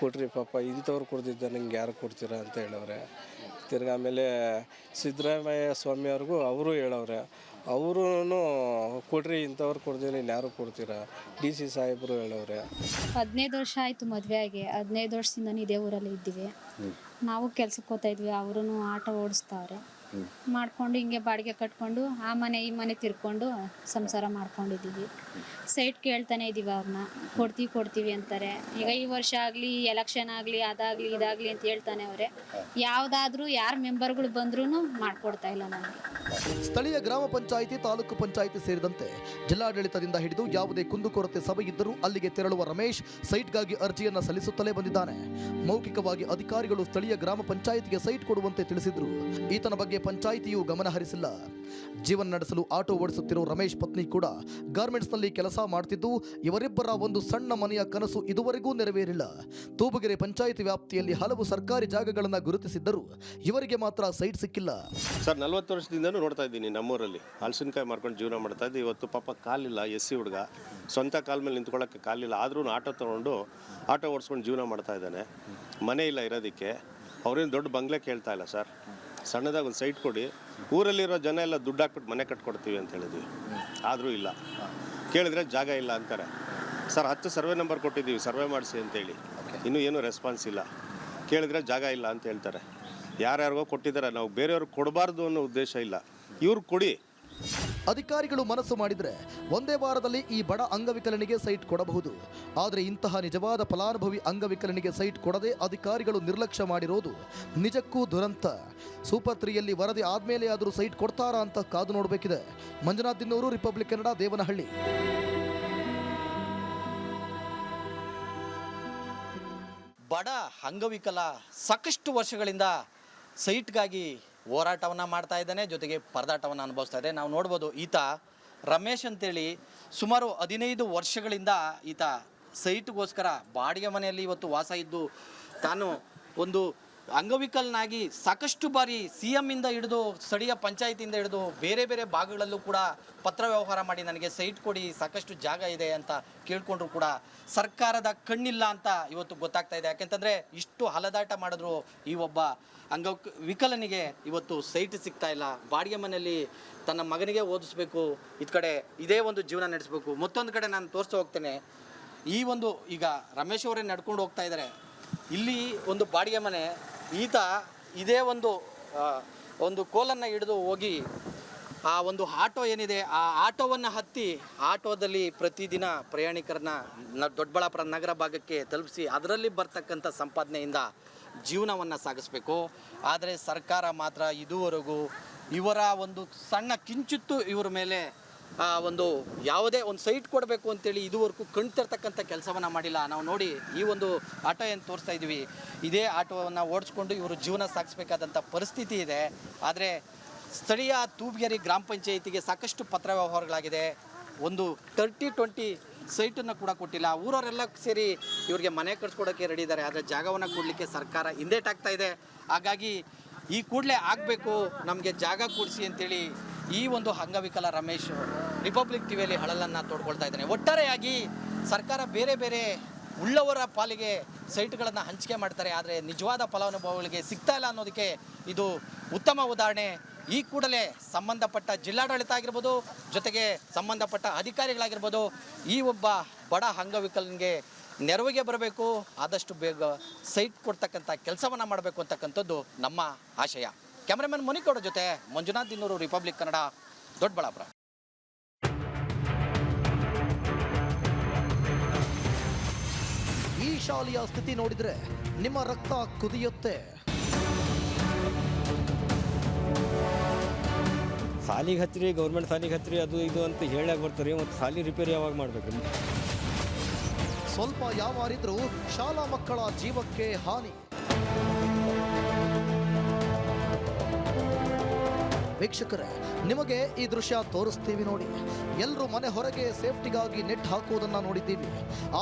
Speaker 7: ಕೊಟ್ರಿ ಪಾಪ ಇಂಥವ್ರು ಕೊಡ್ತಿದ್ದ ನಿಂಗೆ ಯಾರು ಕೊಡ್ತೀರಾ ಅಂತ ಹೇಳವ್ರೆ. ತಿರ್ಗಿ ಆಮೇಲೆ ಸಿದ್ದರಾಮಯ್ಯ ಸ್ವಾಮಿಯವ್ರಿಗೂ ಅವರು ಹೇಳವ್ರೆ, ಅವರು ಕೊಡ್ರಿ ಇಂಥವ್ರು ಕೊಡ್ತೀನಿ ಯಾರು ಕೊಡ್ತೀರಾ, DC ಸಾಹೇಬರು ಹೇಳವ್ರೆ.
Speaker 8: 15 ವರ್ಷ ಆಯಿತು ಮದುವೆ ಆಗಿ. 15 ವರ್ಷದಿಂದ ಇದೇ ಊರಲ್ಲಿ ಇದ್ದೀವಿ. ನಾವು ಕೆಲ್ಸಕ್ಕೆ ಹೋಗ್ತಾ ಇದ್ವಿ, ಅವರು ಆಟೋ ಓಡಿಸ್ತಾವ್ರೆ. ಮಾಡ್ಕೊಂಡು ಹಿಂಗೆ ಬಾಡಿಗೆ ಕಟ್ಕೊಂಡು ಆ ಮನೆ ಈ ಮನೆ ತಿರ್ಕೊಂಡು ಸಂಸಾರ ಮಾಡ್ಕೊಂಡಿದ್ದೀವಿ. ಸೈಟ್ ಕೇಳ್ತಾನೆ ಇದ್ದೀವಿ, ಅವ್ರನ್ನ ಕೊಡ್ತೀವಿ ಅಂತಾರೆ. ಈಗ ಈ ವರ್ಷ ಆಗಲಿ ಎಲೆಕ್ಷನ್ ಆಗಲಿ ಅದಾಗಲಿ ಇದಾಗಲಿ ಅಂತ ಹೇಳ್ತಾನೆ ಅವರೇ. ಯಾವುದಾದ್ರೂ ಯಾರು ಮೆಂಬರ್ಗಳು ಬಂದ್ರೂ ಮಾಡಿಕೊಡ್ತಾ ಇಲ್ಲ ನಮಗೆ.
Speaker 2: ಸ್ಥಳೀಯ ಗ್ರಾಮ ಪಂಚಾಯಿತಿ, ತಾಲೂಕು ಪಂಚಾಯಿತಿ ಸೇರಿದಂತೆ ಜಿಲ್ಲಾಡಳಿತದಿಂದ ಹಿಡಿದು ಯಾವುದೇ ಕುಂದುಕೊರತೆ ಸಭೆ ಇದ್ದರೂ ಅಲ್ಲಿಗೆ ತೆರಳುವ ರಮೇಶ್ ಸೈಟ್ಗಾಗಿ ಅರ್ಜಿಯನ್ನು ಸಲ್ಲಿಸುತ್ತಲೇ ಬಂದಿದ್ದಾನೆ. ಮೌಖಿಕವಾಗಿ ಅಧಿಕಾರಿಗಳು ಸ್ಥಳೀಯ ಗ್ರಾಮ ಪಂಚಾಯಿತಿಗೆ ಸೈಟ್ ಕೊಡುವಂತೆ ತಿಳಿಸಿದ್ರು. ಈತನ ಬಗ್ಗೆ ಪಂಚಾಯಿತಿಯು ಗಮನ ಹರಿಸಿಲ್ಲ. ಜೀವನ ನಡೆಸಲು ಆಟೋ ಓಡಿಸುತ್ತಿರುವ ರಮೇಶ್ ಪತ್ನಿ ಕೂಡ ಗಾರ್ಮೆಂಟ್ಸ್ನಲ್ಲಿ ಕೆಲಸ ಮಾಡ್ತಿದ್ದು ಇವರಿಬ್ಬರ ಒಂದು ಸಣ್ಣ ಮನೆಯ ಕನಸು ಇದುವರೆಗೂ ನೆರವೇರಿಲ್ಲ. ತೂಬಗೆರೆ ಪಂಚಾಯಿತಿ ವ್ಯಾಪ್ತಿಯಲ್ಲಿ ಹಲವು ಸರ್ಕಾರಿ ಜಾಗಗಳನ್ನು ಗುರುತಿಸಿದ್ದರೂ ಇವರಿಗೆ ಮಾತ್ರ ಸೈಟ್ ಸಿಕ್ಕಿಲ್ಲ.
Speaker 9: ಸರ್ 40 ವರ್ಷದಿಂದನೂ ನೋಡ್ತಾ ಇದ್ದೀನಿ. ನಮ್ಮೂರಲ್ಲಿ ಹಲಸಿನಕಾಯಿ ಮಾರ್ಕೊಂಡು ಜೀವನ ಮಾಡ್ತಾ ಇದ್ದೆ. ಇವತ್ತು ಪಾಪ ಕಾಲಿಲ್ಲ, SC ಹುಡುಗ, ಸ್ವಂತ ಕಾಲ ಮೇಲೆ ನಿಂತ್ಕೊಳ್ಳೋಕ್ಕೆ ಕಾಲಿಲ್ಲ, ಆದ್ರೂ ಆಟೋ ತೊಗೊಂಡು ಆಟೋ ಓಡಿಸ್ಕೊಂಡು ಜೀವನ ಮಾಡ್ತಾ ಇದ್ದಾನೆ. ಮನೆ ಇಲ್ಲ ಇರೋದಕ್ಕೆ. ಅವ್ರೇನು ದೊಡ್ಡ ಬಂಗ್ಲೆ ಕೇಳ್ತಾ ಇಲ್ಲ ಸರ್, ಸಣ್ಣದಾಗಿ ಒಂದು ಸೈಟ್ ಕೊಡಿ, ಊರಲ್ಲಿರೋ ಜನ ಎಲ್ಲ ದುಡ್ಡು ಹಾಕ್ಬಿಟ್ಟು ಮನೆ ಕಟ್ಕೊಡ್ತೀವಿ ಅಂತ ಹೇಳಿದ್ವಿ. ಆದರೂ ಇಲ್ಲ. ಕೇಳಿದ್ರೆ ಜಾಗ ಇಲ್ಲ ಅಂತಾರೆ. ಸರ್ 10 ಸರ್ವೆ ನಂಬರ್ ಕೊಟ್ಟಿದ್ದೀವಿ, ಸರ್ವೆ ಮಾಡಿಸಿ ಅಂತೇಳಿ, ಇನ್ನೂ ಏನೂ ರೆಸ್ಪಾನ್ಸ್ ಇಲ್ಲ. ಕೇಳಿದ್ರೆ ಜಾಗ ಇಲ್ಲ ಅಂತ ಹೇಳ್ತಾರೆ. ಯಾರ್ಯಾರಿಗೋ ಕೊಟ್ಟಿದ್ದಾರೆ, ನಾವು ಬೇರೆಯವ್ರಿಗೆ ಕೊಡಬಾರ್ದು ಅನ್ನೋ ಉದ್ದೇಶ ಇಲ್ಲ. ಇವ್ರು ಕೊಡಿ.
Speaker 2: ಅಧಿಕಾರಿಗಳು ಮನಸ್ಸು ಮಾಡಿದರೆ ಒಂದೇ ವಾರದಲ್ಲಿ ಈ ಬಡ ಅಂಗವಿಕಲನಿಗೆ ಸೈಟ್ ಕೊಡಬಹುದು. ಆದರೆ ಇಂತಹ ನಿಜವಾದ ಫಲಾನುಭವಿ ಅಂಗವಿಕಲನಿಗೆ ಸೈಟ್ ಕೊಡದೆ ಅಧಿಕಾರಿಗಳು ನಿರ್ಲಕ್ಷ್ಯ ಮಾಡಿರೋದು ನಿಜಕ್ಕೂ ದುರಂತ. ಸೂಪರ್ 3ಯಲ್ಲಿ ವರದಿ ಆದ್ಮೇಲೆ ಆದರೂ ಸೈಟ್ ಕೊಡ್ತಾರಾ ಅಂತ ಕಾದು ನೋಡಬೇಕಿದೆ. ಮಂಜುನಾಥ್ ದಿನ್ನೂರು, ರಿಪಬ್ಲಿಕ್ ಕನ್ನಡ, ದೇವನಹಳ್ಳಿ.
Speaker 10: ಬಡ ಅಂಗವಿಕಲ ಸಾಕಷ್ಟು ವರ್ಷಗಳಿಂದ ಸೈಟ್ಗಾಗಿ ಹೋರಾಟವನ್ನು ಮಾಡ್ತಾ ಇದ್ದಾನೆ, ಜೊತೆಗೆ ಪರದಾಟವನ್ನು ಅನುಭವಿಸ್ತಾ ಇದೆ. ನಾವು ನೋಡ್ಬೋದು, ಈತ ರಮೇಶ್ ಅಂತೇಳಿ ಸುಮಾರು 15 ವರ್ಷಗಳಿಂದ ಈತ ಸೈಟ್ಗೋಸ್ಕರ ಬಾಡಿಗೆ ಮನೆಯಲ್ಲಿ ಇವತ್ತು ವಾಸ ಇದ್ದು ತಾನು ಒಂದು ಅಂಗವಿಕಲನಾಗಿ ಸಾಕಷ್ಟು ಬಾರಿ CM ಇಂದ ಹಿಡಿದು ಸ್ಥಳೀಯ ಪಂಚಾಯತಿಯಿಂದ ಹಿಡಿದು ಬೇರೆ ಬೇರೆ ಭಾಗಗಳಲ್ಲೂ ಕೂಡ ಪತ್ರ ವ್ಯವಹಾರ ಮಾಡಿ ನನಗೆ ಸೈಟ್ ಕೊಡಿ, ಸಾಕಷ್ಟು ಜಾಗ ಇದೆ ಅಂತ ಕೇಳ್ಕೊಂಡ್ರು ಕೂಡ ಸರ್ಕಾರದ ಕಣ್ಣಿಲ್ಲ ಅಂತ ಇವತ್ತು ಗೊತ್ತಾಗ್ತಾ ಇದೆ. ಯಾಕೆಂತಂದರೆ ಇಷ್ಟು ಹಲದಾಟ ಮಾಡಿದ್ರು ಈ ಒಬ್ಬ ವಿಕಲನಿಗೆ ಇವತ್ತು ಸೈಟ್ ಸಿಗ್ತಾ ಇಲ್ಲ. ಬಾಡಿಗೆ ಮನೆಯಲ್ಲಿ ತನ್ನ ಮಗನಿಗೆ ಓದಿಸ್ಬೇಕು, ಇದ್ ಕಡೆ ಇದೇ ಒಂದು ಜೀವನ ನಡೆಸಬೇಕು. ಮತ್ತೊಂದು ಕಡೆ ನಾನು ತೋರಿಸ್ತಾ ಹೋಗ್ತೇನೆ, ಈ ಒಂದು ಈಗ ರಮೇಶ್ ಅವರೇ ನಡ್ಕೊಂಡು ಹೋಗ್ತಾ ಇದ್ದಾರೆ. ಇಲ್ಲಿ ಒಂದು ಬಾಡಿಗೆ ಮನೆ, ಈತ ಇದೇ ಒಂದು ಕೋಲನ್ನು ಹಿಡಿದು ಹೋಗಿ ಆ ಒಂದು ಆಟೋ ಏನಿದೆ ಆ ಆಟೋವನ್ನು ಹತ್ತಿ ಆಟೋದಲ್ಲಿ ಪ್ರತಿದಿನ ಪ್ರಯಾಣಿಕರನ್ನ ದೊಡ್ಡಬಳ್ಳಾಪುರ ನಗರ ಭಾಗಕ್ಕೆ ತಲುಪಿಸಿ ಅದರಲ್ಲಿ ಬರ್ತಕ್ಕಂಥ ಸಂಪಾದನೆಯಿಂದ ಜೀವನವನ್ನು ಸಾಗಿಸ್ಬೇಕು. ಆದರೆ ಸರ್ಕಾರ ಮಾತ್ರ ಇದುವರೆಗೂ ಇವರ ಒಂದು ಸಣ್ಣ ಕಿಂಚಿತ್ತು ಇವರ ಮೇಲೆ ಒಂದು ಯಾವುದೇ ಒಂದು ಸೈಟ್ ಕೊಡಬೇಕು ಅಂತೇಳಿ ಇದುವರೆಗೂ ಕಣ್ತಿರ್ತಕ್ಕಂಥ ಕೆಲಸವನ್ನು ಮಾಡಿಲ್ಲ. ನಾವು ನೋಡಿ, ಈ ಒಂದು ಆಟೋ ಏನು ತೋರಿಸ್ತಾ ಇದ್ದೀವಿ, ಇದೇ ಆಟೋವನ್ನು ಓಡಿಸ್ಕೊಂಡು ಇವರು ಜೀವನ ಸಾಗಿಸ್ಬೇಕಾದಂಥ ಪರಿಸ್ಥಿತಿ ಇದೆ. ಆದರೆ ಸ್ಥಳೀಯ ತೂಬ್ಗೆರೆ ಗ್ರಾಮ ಪಂಚಾಯಿತಿಗೆ ಸಾಕಷ್ಟು ಪತ್ರ ವ್ಯವಹಾರಗಳಾಗಿದೆ. ಒಂದು 30-20 ಸೈಟನ್ನು ಕೂಡ ಕೊಟ್ಟಿಲ್ಲ. ಊರವರೆಲ್ಲ ಸೇರಿ ಇವರಿಗೆ ಮನೆ ಕಟ್ಸ್ಕೊಡೋಕ್ಕೆ ರೆಡಿ ಇದ್ದಾರೆ, ಆದರೆ ಜಾಗವನ್ನು ಕೊಡಲಿಕ್ಕೆ ಸರ್ಕಾರ ಹಿಂದೇಟಾಗ್ತಾ ಇದೆ. ಹಾಗಾಗಿ ಈ ಕೂಡಲೇ ಆಗಬೇಕು, ನಮಗೆ ಜಾಗ ಕೊಡಿಸಿ ಅಂತೇಳಿ ಈ ಒಂದು ಅಂಗವಿಕಲ ರಮೇಶ್ ರಿಪಬ್ಲಿಕ್ ಟಿವಿಯಲ್ಲಿ ಹಳಲನ್ನು ತೋಡ್ಕೊಳ್ತಾ ಇದ್ದಾನೆ. ಒಟ್ಟಾರೆಯಾಗಿ ಸರ್ಕಾರ ಬೇರೆ ಬೇರೆ ಉಳ್ಳವರ ಪಾಲಿಗೆ ಸೈಟ್ಗಳನ್ನು ಹಂಚಿಕೆ ಮಾಡ್ತಾರೆ, ಆದರೆ ನಿಜವಾದ ಫಲಾನುಭವಿಗಳಿಗೆ ಸಿಗ್ತಾ ಇಲ್ಲ ಅನ್ನೋದಕ್ಕೆ ಇದು ಉತ್ತಮ ಉದಾಹರಣೆ. ಈ ಕೂಡಲೇ ಸಂಬಂಧಪಟ್ಟ ಜಿಲ್ಲಾಡಳಿತ ಆಗಿರ್ಬೋದು, ಜೊತೆಗೆ ಸಂಬಂಧಪಟ್ಟ ಅಧಿಕಾರಿಗಳಾಗಿರ್ಬೋದು, ಈ ಒಬ್ಬ ಬಡ ಅಂಗವಿಕಲನಿಗೆ ನೆರವಿಗೆ ಬರಬೇಕು, ಆದಷ್ಟು ಬೇಗ ಸೈಟ್ ಕೊಡ್ತಕ್ಕಂಥ ಕೆಲಸವನ್ನು ಮಾಡಬೇಕು ಅಂತಕ್ಕಂಥದ್ದು ನಮ್ಮ ಆಶಯ. ಕ್ಯಾಮ್ರಾಮನ್ ಮುನಿಕೌಡ ಜೊತೆ ಮಂಜುನಾಥ್ ದಿನ್ನೂರು, ರಿಪಬ್ಲಿಕ್ ಕನ್ನಡ, ದೊಡ್ಡಬಳ್ಳಾಪುರ.
Speaker 2: ಈ ಶಾಲೆಯ ಸ್ಥಿತಿ ನೋಡಿದ್ರೆ ನಿಮ್ಮ ರಕ್ತ ಕುದಿಯುತ್ತೆ.
Speaker 11: ಸಾಲಿಗೆ ಹಚ್ಚಿರಿ, ಗೌರ್ಮೆಂಟ್ ಸಾಲಿಗೆ ಹಚ್ಚಿರಿ, ಅದು ಇದು ಅಂತ ಹೇಳಾಗ ಬರ್ತಾರೆ. ಮತ್ತು ಸಾಲಿ ರಿಪೇರಿ ಯಾವಾಗ ಮಾಡಬೇಕು?
Speaker 2: ಸ್ವಲ್ಪ ಯಾವಾರಿದ್ರೂ ಶಾಲಾ ಮಕ್ಕಳ ಜೀವಕ್ಕೆ ಹಾನಿ. ವೀಕ್ಷಕರೇ, ನಿಮಗೆ ಈ ದೃಶ್ಯ ತೋರಿಸ್ತೀವಿ ನೋಡಿ. ಎಲ್ಲರೂ ಮನೆ ಹೊರಗೆ ಸೇಫ್ಟಿಗಾಗಿ ನೆಟ್ ಹಾಕೋದನ್ನ ನೋಡಿದ್ದೀವಿ,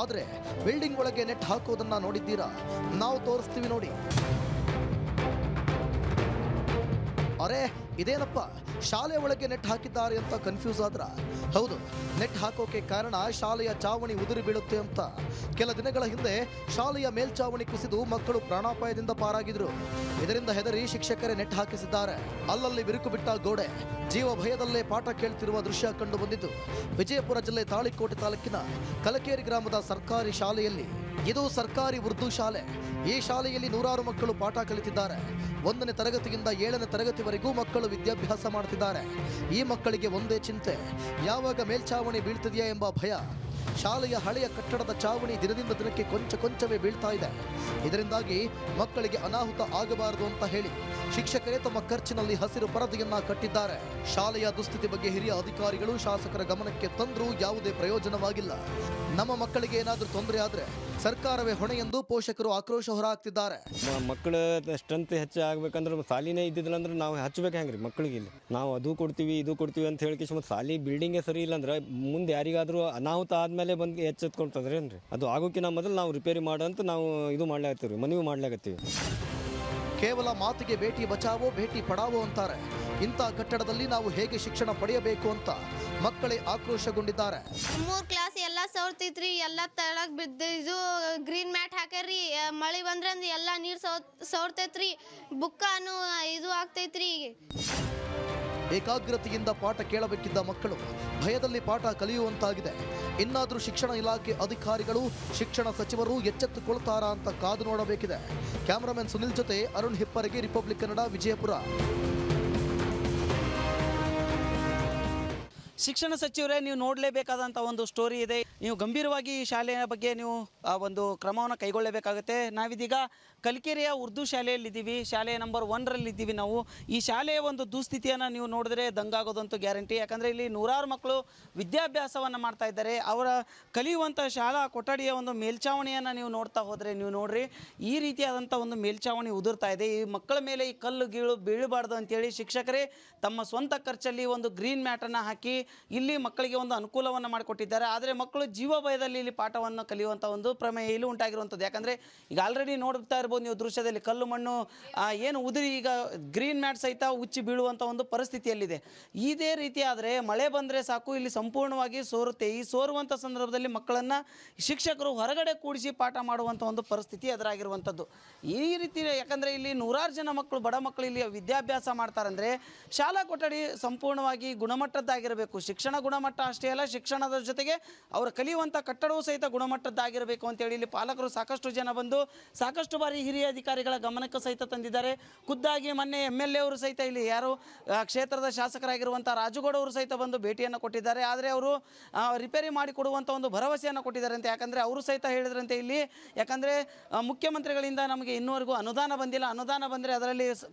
Speaker 2: ಆದರೆ ಬಿಲ್ಡಿಂಗ್ ಒಳಗೆ ನೆಟ್ ಹಾಕೋದನ್ನ ನೋಡಿದ್ದೀರಾ? ನಾವು ತೋರಿಸ್ತೀವಿ ನೋಡಿ. ಅರೆ, ಇದೇನಪ್ಪ ಶಾಲೆ ಒಳಗೆ ನೆಟ್ ಹಾಕಿದ್ದಾರೆ ಅಂತ ಕನ್ಫ್ಯೂಸ್ ಆದ್ರ? ಹೌದು, ನೆಟ್ ಹಾಕೋಕೆ ಕಾರಣ ಶಾಲೆಯ ಚಾವಣಿ ಉದುರಿ ಬೀಳುತ್ತೆ ಅಂತ. ಕೆಲ ದಿನಗಳ ಹಿಂದೆ ಶಾಲೆಯ ಮೇಲ್ಚಾವಣಿ ಕುಸಿದು ಮಕ್ಕಳು ಪ್ರಾಣಾಪಾಯದಿಂದ ಪಾರಾಗಿದ್ರು. ಇದರಿಂದ ಹೆದರಿ ಶಿಕ್ಷಕರೇ ನೆಟ್ ಹಾಕಿಸಿದ್ದಾರೆ. ಅಲ್ಲಲ್ಲಿ ಬಿರುಕು ಬಿಟ್ಟ ಗೋಡೆ, ಜೀವ ಭಯದಲ್ಲೇ ಪಾಠ ಕೇಳ್ತಿರುವ ದೃಶ್ಯ ಕಂಡು ಬಂದಿದ್ದು ವಿಜಯಪುರ ಜಿಲ್ಲೆ ತಾಳಿಕೋಟೆ ತಾಲೂಕಿನ ಕಲಕೇರಿ ಗ್ರಾಮದ ಸರ್ಕಾರಿ ಶಾಲೆಯಲ್ಲಿ. ಇದು ಸರ್ಕಾರಿ ಉರ್ದು ಶಾಲೆ. ಈ ಶಾಲೆಯಲ್ಲಿ ನೂರಾರು ಮಕ್ಕಳು ಪಾಠ ಕಲಿತಿದ್ದಾರೆ. 1ನೇ ತರಗತಿಯಿಂದ 7ನೇ ತರಗತಿವರೆಗೂ ಮಕ್ಕಳು ವಿದ್ಯಾಭ್ಯಾಸ ಮಾಡುತ್ತಿದ್ದಾರೆ. ಈ ಮಕ್ಕಳಿಗೆ ಒಂದೇ ಚಿಂತೆ, ಯಾವಾಗ ಮೇಲ್ಚಾವಣಿ ಬೀಳ್ತಿದೆಯಾ ಎಂಬ ಭಯ. ಶಾಲೆಯ ಹಳೆಯ ಕಟ್ಟಡದ ಚಾವಣಿ ದಿನದಿಂದ ದಿನಕ್ಕೆ ಕೊಂಚವೇ ಬೀಳ್ತಾ ಇದೆ. ಇದರಿಂದಾಗಿ ಮಕ್ಕಳಿಗೆ ಅನಾಹುತ ಆಗಬಾರದು ಅಂತ ಹೇಳಿ ಶಿಕ್ಷಕರೇ ತಮ್ಮ ಖರ್ಚಿನಲ್ಲಿ ಹಸಿರು ಪರದೆಯನ್ನ ಕಟ್ಟಿದ್ದಾರೆ. ಶಾಲೆಯ ದುಸ್ಥಿತಿ ಬಗ್ಗೆ ಹಿರಿಯ ಅಧಿಕಾರಿಗಳು, ಶಾಸಕರ ಗಮನಕ್ಕೆ ತಂದರೂ ಯಾವುದೇ ಪ್ರಯೋಜನವಾಗಿಲ್ಲ. ನಮ್ಮ ಮಕ್ಕಳಿಗೆ ಏನಾದರೂ ತೊಂದರೆ ಆದರೆ ಸರ್ಕಾರವೇ ಹೊಣೆ ಎಂದು ಪೋಷಕರು ಆಕ್ರೋಶ ಹೊರಹಾಕ್ತಿದ್ದಾರೆ.
Speaker 11: ಮಕ್ಕಳ ಸ್ಟ್ರೆಂತ್ ಹೆಚ್ಚು ಆಗ್ಬೇಕಂದ್ರೆ ಸಾಲಿನೇ ಇದ್ದಿದ್ದಿಲ್ಲ ಅಂದ್ರೆ ನಾವು ಹಚ್ಬೇಕು ಹೆಂಗ್ರಿ ಮಕ್ಕಳಿಗೆ? ಇಲ್ಲಿ ನಾವು ಅದು ಕೊಡ್ತೀವಿ ಇದು ಕೊಡ್ತೀವಿ ಅಂತ ಹೇಳಿ ಮತ್ತು ಸಾಲಿ ಬಿಲ್ಡಿಂಗೇ ಸರಿ ಇಲ್ಲ ಅಂದ್ರೆ ಮುಂದೆ ಯಾರಿಗಾದ್ರೂ ಅನಾಹುತ ಆದ್ಮೇಲೆ ಬಂದು ಎಚ್ಚೆತ್ಕೊಳ್ತದ್ರೇನ್ರಿ? ಅದು ಆಗೋಕ್ಕಿಂತ ಮೊದಲು ನಾವು ರಿಪೇರಿ ಮಾಡೋಂತ ನಾವು ಇದು ಮಾಡ್ಲಾಗತ್ತೀವಿ ರೀ, ಮನವಿ ಮಾಡ್ಲಾಗತ್ತೀವಿ.
Speaker 2: ಕೇವಲ ಮಾತಿಗೆ ಬೇಟಿ ಬಚಾವೋ ಬೇಟಿ ಪಡಾವೋ ಅಂತಾರೆ. ಇಂಥ ಕಟ್ಟಡದಲ್ಲಿ ನಾವು ಹೇಗೆ ಶಿಕ್ಷಣ ಪಡೆಯಬೇಕು ಅಂತ ಮಕ್ಕಳೇ ಆಕ್ರೋಶಗೊಂಡಿದ್ದಾರೆ.
Speaker 12: 3 ಕ್ಲಾಸ್ ಎಲ್ಲ ಸೌರ್ತೈತ್ರಿ, ಎಲ್ಲ ತಳಗ್ ಬಿದ್ದು ಗ್ರೀನ್ ಮ್ಯಾಟ್ ಹಾಕ್ಯಾರ್ರಿ. ಮಳೆ ಬಂದ್ರೆ ಎಲ್ಲ ನೀರು ಸೌರ್ತೈತ್ರಿ, ಬುಕ್ಕಾನು ಇದು ಆಗ್ತೈತ್ರಿ.
Speaker 2: ಏಕಾಗ್ರತೆಯಿಂದ ಪಾಠ ಕೇಳಬೇಕಿದ್ದ ಮಕ್ಕಳು ಭಯದಲ್ಲಿ ಪಾಠ ಕಲಿಯುವಂತಾಗಿದೆ. ಇನ್ನಾದರೂ ಶಿಕ್ಷಣ ಇಲಾಖೆ ಅಧಿಕಾರಿಗಳು, ಶಿಕ್ಷಣ ಸಚಿವರು ಎಚ್ಚೆತ್ತುಕೊಳ್ತಾರಾ ಅಂತ ಕಾದು ನೋಡಬೇಕಿದೆ. ಕ್ಯಾಮರಾಮನ್ ಸುನಿಲ್ ಜೊತೆ ಅರುಣ್ ಹಿಪ್ಪರಗಿ, ರಿಪಬ್ಲಿಕ್ ಕನ್ನಡ, ವಿಜಯಪುರ.
Speaker 13: ಶಿಕ್ಷಣ ಸಚಿವರೇ, ನೀವು ನೋಡಲೇಬೇಕಾದಂಥ ಒಂದು ಸ್ಟೋರಿ ಇದೆ. ನೀವು ಗಂಭೀರವಾಗಿ ಈ ಶಾಲೆಯ ಬಗ್ಗೆ ನೀವು ಒಂದು ಕ್ರಮವನ್ನು ಕೈಗೊಳ್ಳಬೇಕಾಗುತ್ತೆ. ನಾವಿದೀಗ ಕಲಿಕೆರೆಯ ಉರ್ದು ಶಾಲೆಯಲ್ಲಿದ್ದೀವಿ. ಶಾಲೆ ನಂಬರ್ 1ರಲ್ಲಿದ್ದೀವಿ ನಾವು. ಈ ಶಾಲೆಯ ಒಂದು ದುಸ್ಥಿತಿಯನ್ನು ನೀವು ನೋಡಿದ್ರೆ ದಂಗಾಗೋದಂತೂ ಗ್ಯಾರಂಟಿ. ಯಾಕಂದರೆ ಇಲ್ಲಿ ನೂರಾರು ಮಕ್ಕಳು ವಿದ್ಯಾಭ್ಯಾಸವನ್ನು ಮಾಡ್ತಾ ಇದ್ದಾರೆ. ಅವರ ಕಲಿಯುವಂಥ ಶಾಲಾ ಕೊಠಡಿಯ ಒಂದು ಮೇಲ್ಛಾವಣಿಯನ್ನು ನೀವು ನೋಡ್ತಾ ಹೋದರೆ ನೀವು ನೋಡ್ರಿ, ಈ ರೀತಿಯಾದಂಥ ಒಂದು ಮೇಲ್ಛಾವಣಿ ಉದುರ್ತಾ ಇದೆ. ಈ ಮಕ್ಕಳ ಮೇಲೆ ಈ ಕಲ್ಲು ಗೀಳು ಬೀಳಬಾರ್ದು ಅಂತೇಳಿ ಶಿಕ್ಷಕರೇ ತಮ್ಮ ಸ್ವಂತ ಖರ್ಚಲ್ಲಿ ಒಂದು ಗ್ರೀನ್ ಮ್ಯಾಟನ್ನು ಹಾಕಿ ಇಲ್ಲಿ ಮಕ್ಕಳಿಗೆ ಒಂದು ಅನುಕೂಲವನ್ನು ಮಾಡಿಕೊಟ್ಟಿದ್ದಾರೆ. ಆದರೆ ಮಕ್ಕಳು ಜೀವ ಭಯದಲ್ಲಿ ಇಲ್ಲಿ ಪಾಠವನ್ನು ಕಲಿಯುವಂಥ ಒಂದು ಪ್ರಮೇಯ ಇಲ್ಲಿ ಉಂಟಾಗಿರುವಂಥದ್ದು. ಯಾಕಂದರೆ ಈಗ ಆಲ್ರೆಡಿ ನೋಡ್ತಾ ಇರ್ಬೋದು ನೀವು ದೃಶ್ಯದಲ್ಲಿ, ಕಲ್ಲು ಮಣ್ಣು ಏನು ಉದುರಿ ಈಗ ಗ್ರೀನ್ ಮ್ಯಾಟ್ ಸಹಿತ ಉಚ್ಚಿ ಬೀಳುವಂಥ ಒಂದು ಪರಿಸ್ಥಿತಿಯಲ್ಲಿದೆ. ಇದೇ ರೀತಿ ಆದರೆ ಮಳೆ ಬಂದರೆ ಸಾಕು, ಇಲ್ಲಿ ಸಂಪೂರ್ಣವಾಗಿ ಸೋರುತ್ತೆ. ಈ ಸೋರುವಂಥ ಸಂದರ್ಭದಲ್ಲಿ ಮಕ್ಕಳನ್ನು ಶಿಕ್ಷಕರು ಹೊರಗಡೆ ಕೂಡಿಸಿ ಪಾಠ ಮಾಡುವಂಥ ಒಂದು ಪರಿಸ್ಥಿತಿ ಎದುರಾಗಿರುವಂಥದ್ದು. ಈ ರೀತಿ ಯಾಕಂದರೆ ಇಲ್ಲಿ ನೂರಾರು ಜನ ಮಕ್ಕಳು, ಬಡ ಮಕ್ಕಳು ಇಲ್ಲಿ ವಿದ್ಯಾಭ್ಯಾಸ ಮಾಡ್ತಾರಂದರೆ ಶಾಲಾ ಕೊಠಡಿ ಸಂಪೂರ್ಣವಾಗಿ ಗುಣಮಟ್ಟದ್ದಾಗಿರಬೇಕು. ಶಿಕ್ಷಣ ಗುಣಮಟ್ಟ ಅಷ್ಟೇ ಅಲ್ಲ, ಶಿಕ್ಷಣದ ಜೊತೆಗೆ ಅವರು ಕಲಿಯುವಂಥ ಕಟ್ಟಡವೂ ಸಹಿತ ಗುಣಮಟ್ಟದ್ದಾಗಿರಬೇಕು ಅಂತೇಳಿ ಇಲ್ಲಿ ಪಾಲಕರು ಸಾಕಷ್ಟು ಜನ ಬಂದು ಸಾಕಷ್ಟು ಬಾರಿ ಹಿರಿಯ ಅಧಿಕಾರಿಗಳ ಗಮನಕ್ಕೆ ಸಹಿತ ತಂದಿದ್ದಾರೆ. ಖುದ್ದಾಗಿ ಮೊನ್ನೆ MLA ಅವರು ಸಹಿತ ಇಲ್ಲಿ ಯಾರು ಕ್ಷೇತ್ರದ ಶಾಸಕರಾಗಿರುವಂಥ ರಾಜುಗೌಡ ಅವರು ಸಹಿತ ಬಂದು ಭೇಟಿಯನ್ನು ಕೊಟ್ಟಿದ್ದಾರೆ. ಆದರೆ ಅವರು ರಿಪೇರಿ ಮಾಡಿಕೊಡುವಂಥ ಒಂದು ಭರವಸೆಯನ್ನು ಕೊಟ್ಟಿದ್ದಾರೆ ಅಂತ. ಯಾಕಂದರೆ ಅವರು ಸಹಿತ ಹೇಳಿದ್ರಂತೆ ಇಲ್ಲಿ, ಯಾಕಂದರೆ ಮುಖ್ಯಮಂತ್ರಿಗಳಿಂದ ನಮಗೆ ಇನ್ನೂವರೆಗೂ ಅನುದಾನ ಬಂದಿಲ್ಲ, ಅನುದಾನ ಬಂದರೆ ಅದರಲ್ಲಿ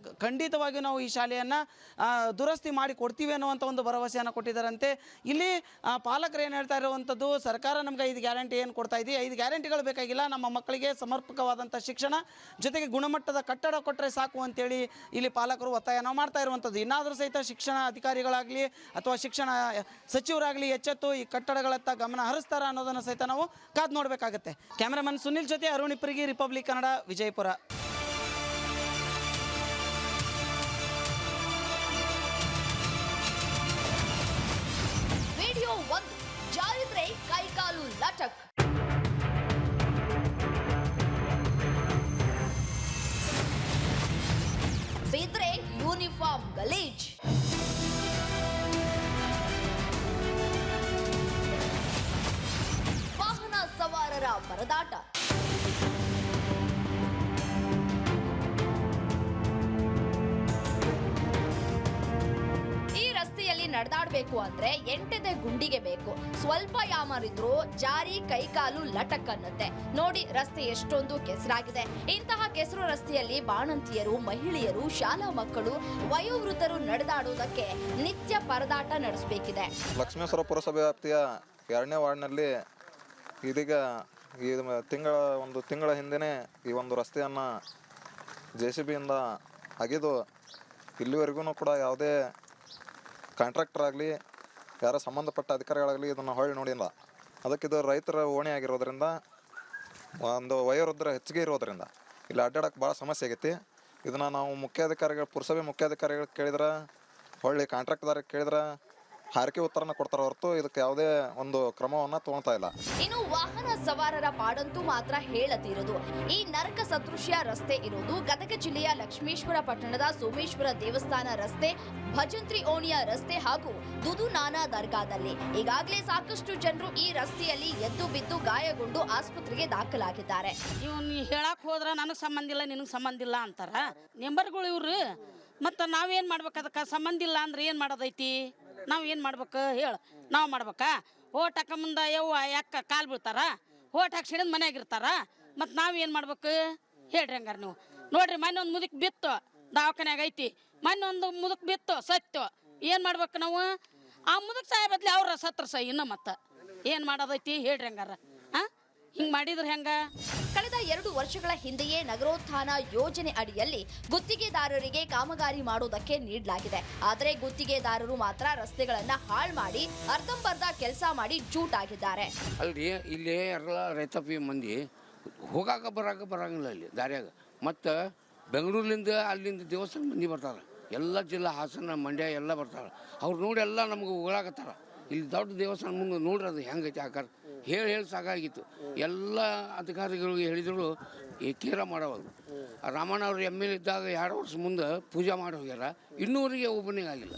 Speaker 13: ಖಂಡಿತವಾಗಿಯೂ ನಾವು ಈ ಶಾಲೆಯನ್ನು ದುರಸ್ತಿ ಮಾಡಿ ಕೊಡ್ತೀವಿ ಅನ್ನುವಂಥ ಒಂದು ಭರವಸೆಯನ್ನು ಕೊಟ್ಟಿದ್ದಾರಂತೆ. ಇಲ್ಲಿ ಪಾಲಕರು ಏನು ಹೇಳ್ತಾ ಇರುವಂಥದ್ದು, ಸರ್ಕಾರ ನಮ್ಗೆ 5 ಗ್ಯಾರಂಟಿ ಏನು ಕೊಡ್ತಾ ಇದ್ದೀವಿ, 5 ಗ್ಯಾರಂಟಿಗಳು ಬೇಕಾಗಿಲ್ಲ, ನಮ್ಮ ಮಕ್ಕಳಿಗೆ ಸಮರ್ಪಕವಾದಂಥ ಶಿಕ್ಷಣ ಜೊತೆಗೆ ಗುಣಮಟ್ಟದ ಕಟ್ಟಡ ಕೊಟ್ಟರೆ ಸಾಕು ಅಂತೇಳಿ ಇಲ್ಲಿ ಪಾಲಕರು ಒತ್ತಾಯನ ಮಾಡ್ತಾ ಇರುವಂಥದ್ದು. ಇನ್ನಾದರೂ ಸಹಿತ ಶಿಕ್ಷಣ ಅಧಿಕಾರಿಗಳಾಗಲಿ ಅಥವಾ ಶಿಕ್ಷಣ ಸಚಿವರಾಗಲಿ ಎಚ್ಚೆತ್ತು ಈ ಕಟ್ಟಡಗಳತ್ತ ಗಮನ ಹರಿಸ್ತಾರ ಅನ್ನೋದನ್ನು ಸಹಿತ ನಾವು ಕಾದು ನೋಡಬೇಕಾಗತ್ತೆ. ಕ್ಯಾಮರಾಮನ್ ಸುನಿಲ್ ಜೊತೆ ಅರುಣ್ ಇಪ್ಪರಿಗೆ, ರಿಪಬ್ಲಿಕ್ ಕನ್ನಡ, ವಿಜಯಪುರ.
Speaker 14: ವಿಡಿಯೋ 1 ಜಾರಿದ್ರೆ ಕೈಕಾಲು ಲಟಕ್. ಬಿದ್ರೆ ಯೂನಿಫಾರ್ಮ್ ಗಲೀಜ್. ವಾಹನ ಸವಾರರ ಪರದಾಟ. ಈ ರಸ್ತೆಯಲ್ಲಿ ನಡೆದಾಡಬೇಕು ಅಂದ್ರೆ 8 ಗುಂಡಿಗೆ ಬೇಕು. ಸ್ವಲ್ಪ ಯಾಮರಿದ್ರು ಜಾರಿ ಕೈಕಾಲು ಲಟಕ್ ಅನ್ನತ್ತೆ. ನೋಡಿ ರಸ್ತೆ ಎಷ್ಟೊಂದು ಕೆಸರಾಗಿದೆ. ಇಂತಹ ಕೆಸರು ರಸ್ತೆಯಲ್ಲಿ ಬಾಣಂತಿಯರು, ಮಹಿಳೆಯರು, ಶಾಲಾ ಮಕ್ಕಳು, ವಯೋವೃದ್ಧರು ನಡೆದಾಡುವುದಕ್ಕೆ ನಿತ್ಯ ಪರದಾಟ ನಡೆಸಬೇಕಿದೆ.
Speaker 15: ಲಕ್ಷ್ಮೇಶ್ವರ ಪುರಸಭೆ ವ್ಯಾಪ್ತಿಯ 2ನೇ ವಾರ್ಡ್ನಲ್ಲಿ ಇದೀಗ ಒಂದು ತಿಂಗಳ ಹಿಂದೆನೇ ಈ ಒಂದು ರಸ್ತೆಯನ್ನು JCBಯಿಂದ ಅಗೆದು ಇಲ್ಲಿವರೆಗೂ ಕೂಡ ಯಾವುದೇ ಕಾಂಟ್ರಾಕ್ಟರ್ ಆಗಲಿ ಯಾರ ಸಂಬಂಧಪಟ್ಟ ಅಧಿಕಾರಿಗಳಾಗಲಿ ಇದನ್ನು ಹೊಳ್ಳಿ ನೋಡಿಲ್ಲ. ಅದಕ್ಕಿದು ರೈತರ ಓಣಿ ಆಗಿರೋದ್ರಿಂದ, ಒಂದು ವಯೋವೃದ್ಧರ ಹೆಚ್ಚಿಗೆ ಇರೋದ್ರಿಂದ ಇಲ್ಲಿ ಅಡ್ಡಾಡಕ್ಕೆ ಭಾಳ ಸಮಸ್ಯೆ ಆಗೈತಿ. ಇದನ್ನು ನಾವು ಪುರಸಭೆ ಮುಖ್ಯಾಧಿಕಾರಿಗಳು ಕೇಳಿದ್ರೆ, ಹೊಳ್ಳಿ ಕಾಂಟ್ರಾಕ್ಟ್ದಾರಿಗೆ ಕೇಳಿದ್ರೆ ಹಾರಿಕೆ ಉತ್ತರನ ಕೊಡ್ತಾರ ಹೊರತು ಇದಕ್ಕೆ ಯಾವುದೇ ಒಂದು ಕ್ರಮವನ್ನು ತಗೊಳ್ತಾ ಇಲ್ಲ.
Speaker 14: ಇನ್ನು ವಾಹನ ಸವಾರರ ಪಾಡಂತೂ ಮಾತ್ರ ಹೇಳತೀರದು. ಈ ನರಕ ಸದೃಶ್ಯ ರಸ್ತೆ ಇರೋದು ಗದಗ ಜಿಲ್ಲೆಯ ಲಕ್ಷ್ಮೇಶ್ವರ ಪಟ್ಟಣದ ಸೋಮೇಶ್ವರ ದೇವಸ್ಥಾನ ರಸ್ತೆ, ಭಜಂತ್ರಿ ಓಣಿಯ ರಸ್ತೆ ಹಾಗೂ ದುದು ನಾನಾ ದರ್ಗಾದಲ್ಲಿ. ಈಗಾಗಲೇ ಸಾಕಷ್ಟು ಜನರು ಈ ರಸ್ತೆಯಲ್ಲಿ ಎದ್ದು ಬಿದ್ದು ಗಾಯಗೊಂಡು ಆಸ್ಪತ್ರೆಗೆ ದಾಖಲಾಗಿದ್ದಾರೆ.
Speaker 16: ಇವನು ಹೇಳಕ್ ಹೋದ್ರ ನನಗೆ ಸಂಬಂಧ ಇಲ್ಲ, ನಿನಗೆ ಸಂಬಂಧ ಇಲ್ಲ ಅಂತಾರ ನೆಂಬರ್ಗಳು ಇವ್ರು. ಮತ್ತು ನಾವೇನು ಮಾಡ್ಬೇಕು? ಅದಕ್ಕೆ ಸಂಬಂಧ ಇಲ್ಲ ಅಂದ್ರೆ ಏನು ಮಾಡೋದೈತಿ? ನಾವು ಏನು ಮಾಡ್ಬೇಕು ಹೇಳು? ನಾವು ಮಾಡ್ಬೇಕಾ? ಓಟ್ ಹಾಕ ಮುಂದೆ ಯವ್ವ ಯಾಕೆ ಕಾಲು ಬೀಳ್ತಾರ, ಓಟ್ ಹಾಕಿ ಸಿಡಿದು ಮನೆಯಾಗಿರ್ತಾರ. ಮತ್ತು ನಾವು ಏನು ಮಾಡ್ಬೇಕು ಹೇಳ್ರಿ? ಹಂಗಾರೆ ನೀವು ನೋಡ್ರಿ, ಮೊನ್ನೆ ಒಂದು ಮುದುಕ್ ಬಿತ್ತು ದವಾಖಾನ್ಯಾಗ ಐತಿ, ಮೊನ್ನೆ ಒಂದು ಮುದುಕ್ ಬಿತ್ತು ಸತ್ತು. ಏನು ಮಾಡ್ಬೇಕು ನಾವು? ಆ ಮುದುಕ್ ಸಾಯ ಬದ್ಲಿ ಅವ್ರ ಸತ್ರ ಸಹ ಇನ್ನು ಮತ್ತೆ ಏನು ಮಾಡೋದೈತಿ ಹೇಳ್ರಿ? ಹಂಗಾರ ಹಿಂಗೆ ಮಾಡಿದ್ರೆ ಹೆಂಗ?
Speaker 14: ಕಳೆದ 2 ವರ್ಷಗಳ ಹಿಂದೆಯೇ ನಗರೋತ್ಥಾನ ಯೋಜನೆ ಅಡಿಯಲ್ಲಿ ಗುತ್ತಿಗೆದಾರರಿಗೆ ಕಾಮಗಾರಿ ಮಾಡೋದಕ್ಕೆ ನೀಡಲಾಗಿದೆ. ಆದರೆ ಗುತ್ತಿಗೆದಾರರು ಮಾತ್ರ ರಸ್ತೆಗಳನ್ನ ಹಾಳು ಮಾಡಿ ಅರ್ಧಂಬರ್ಧ ಕೆಲಸ ಮಾಡಿ ಜೂಟಾಗಿದ್ದಾರೆ.
Speaker 17: ಅಲ್ರಿ, ಇಲ್ಲಿ ಎಲ್ಲ ರೈತಾಪಿ ಮಂದಿ ಹೋಗಾಕ ಬರಂಗಿಲ್ಲ ಇಲ್ಲಿ ದಾರ್ಯಾಗ. ಮತ್ತು ಬೆಂಗಳೂರಿನಿಂದ ಅಲ್ಲಿಂದ ದೇವಸ್ಥಾನ ಮಂದಿ ಬರ್ತಾರೆ, ಎಲ್ಲ ಜಿಲ್ಲಾ ಹಾಸನ ಮಂಡ್ಯ ಎಲ್ಲ ಬರ್ತಾರೆ. ಅವ್ರು ನೋಡಿ ಎಲ್ಲ ನಮ್ಗೆ ಉಗಳಾಕತ್ತಾರ. ಇಲ್ಲಿ ದೊಡ್ಡ ದೇವಸ್ಥಾನ ಮುಂದೆ ನೋಡ್ರಿ ಅದು ಹೆಂಗೈತಿ ಆಕಾರ. ಹೇಳಿ ಸಾಕಾಗಿತ್ತು. ಎಲ್ಲ ಅಧಿಕಾರಿಗಳಿಗೆ ಹೇಳಿದ್ರು ಕೇರ ಮಾಡೋದು. ರಾಮಣ್ಣ ಅವರು MLA ಇದ್ದಾಗ 2 ವರ್ಷ ಮುಂದೆ ಪೂಜೆ ಮಾಡಿ ಹೋಗ್ಯಾರ, ಇನ್ನೂವರೆಗೆ ಓಪನಿಂಗ್ ಆಗಿಲ್ಲ.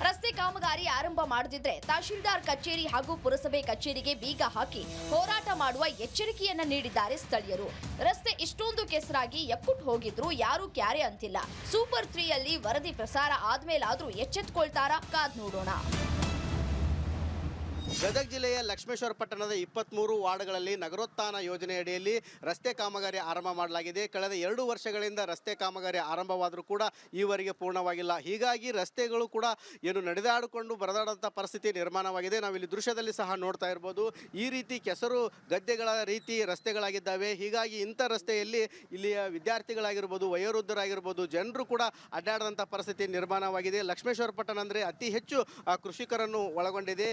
Speaker 14: ರಸ್ತೆ ಕಾಮಗಾರಿ ಆರಂಭ ಮಾಡದಿದ್ರೆ ತಹಶೀಲ್ದಾರ್ ಕಚೇರಿ ಹಾಗೂ ಪುರಸಭೆ ಕಚೇರಿಗೆ ಬೀಗ ಹಾಕಿ ಹೋರಾಟ ಮಾಡುವ ಎಚ್ಚರಿಕೆಯನ್ನ ನೀಡಿದ್ದಾರೆ ಸ್ಥಳೀಯರು. ರಸ್ತೆ ಇಷ್ಟೊಂದು ಕೆಸರಾಗಿ ಎಕ್ಕುಟ್ ಹೋಗಿದ್ರು ಯಾರು ಕ್ಯಾರೆ ಅಂತಿಲ್ಲ. ಸೂಪರ್ 3ಯಲ್ಲಿ ವರದಿ ಪ್ರಸಾರ ಆದ್ಮೇಲಾದ್ರೂ ಎಚ್ಚೆತ್ಕೊಳ್ತಾರಾ? ಕಾದ್ ನೋಡೋಣ.
Speaker 18: ಗದಗ ಜಿಲ್ಲೆಯ ಲಕ್ಷ್ಮೇಶ್ವರ ಪಟ್ಟಣದ 23 ವಾರ್ಡ್ಗಳಲ್ಲಿ ನಗರೋತ್ಥಾನ ಯೋಜನೆಯಡಿಯಲ್ಲಿ ರಸ್ತೆ ಕಾಮಗಾರಿ ಆರಂಭ ಮಾಡಲಾಗಿದೆ. ಕಳೆದ 2 ವರ್ಷಗಳಿಂದ ರಸ್ತೆ ಕಾಮಗಾರಿ ಆರಂಭವಾದರೂ ಕೂಡ ಈವರೆಗೆ ಪೂರ್ಣವಾಗಿಲ್ಲ. ಹೀಗಾಗಿ ರಸ್ತೆಗಳು ಕೂಡ ಏನು ನಡೆದಾಡಿಕೊಂಡು ಬರದಾಡುವಂಥ ಪರಿಸ್ಥಿತಿ ನಿರ್ಮಾಣವಾಗಿದೆ. ನಾವಿಲ್ಲಿ ದೃಶ್ಯದಲ್ಲಿ ಸಹ ನೋಡ್ತಾ ಇರ್ಬೋದು. ಈ ರೀತಿ ಕೆಸರು ಗದ್ದೆಗಳ ರೀತಿ ರಸ್ತೆಗಳಾಗಿದ್ದಾವೆ. ಹೀಗಾಗಿ ಇಂಥ ರಸ್ತೆಯಲ್ಲಿ ಇಲ್ಲಿಯ ವಿದ್ಯಾರ್ಥಿಗಳಾಗಿರ್ಬೋದು, ವಯೋವೃದ್ಧರಾಗಿರ್ಬೋದು, ಜನರು ಕೂಡ ಅಡ್ಡಾಡದಂಥ ಪರಿಸ್ಥಿತಿ ನಿರ್ಮಾಣವಾಗಿದೆ. ಲಕ್ಷ್ಮೇಶ್ವರ ಪಟ್ಟಣ ಅಂದರೆ ಅತಿ ಹೆಚ್ಚು ಕೃಷಿಕರನ್ನು ಒಳಗೊಂಡಿದೆ.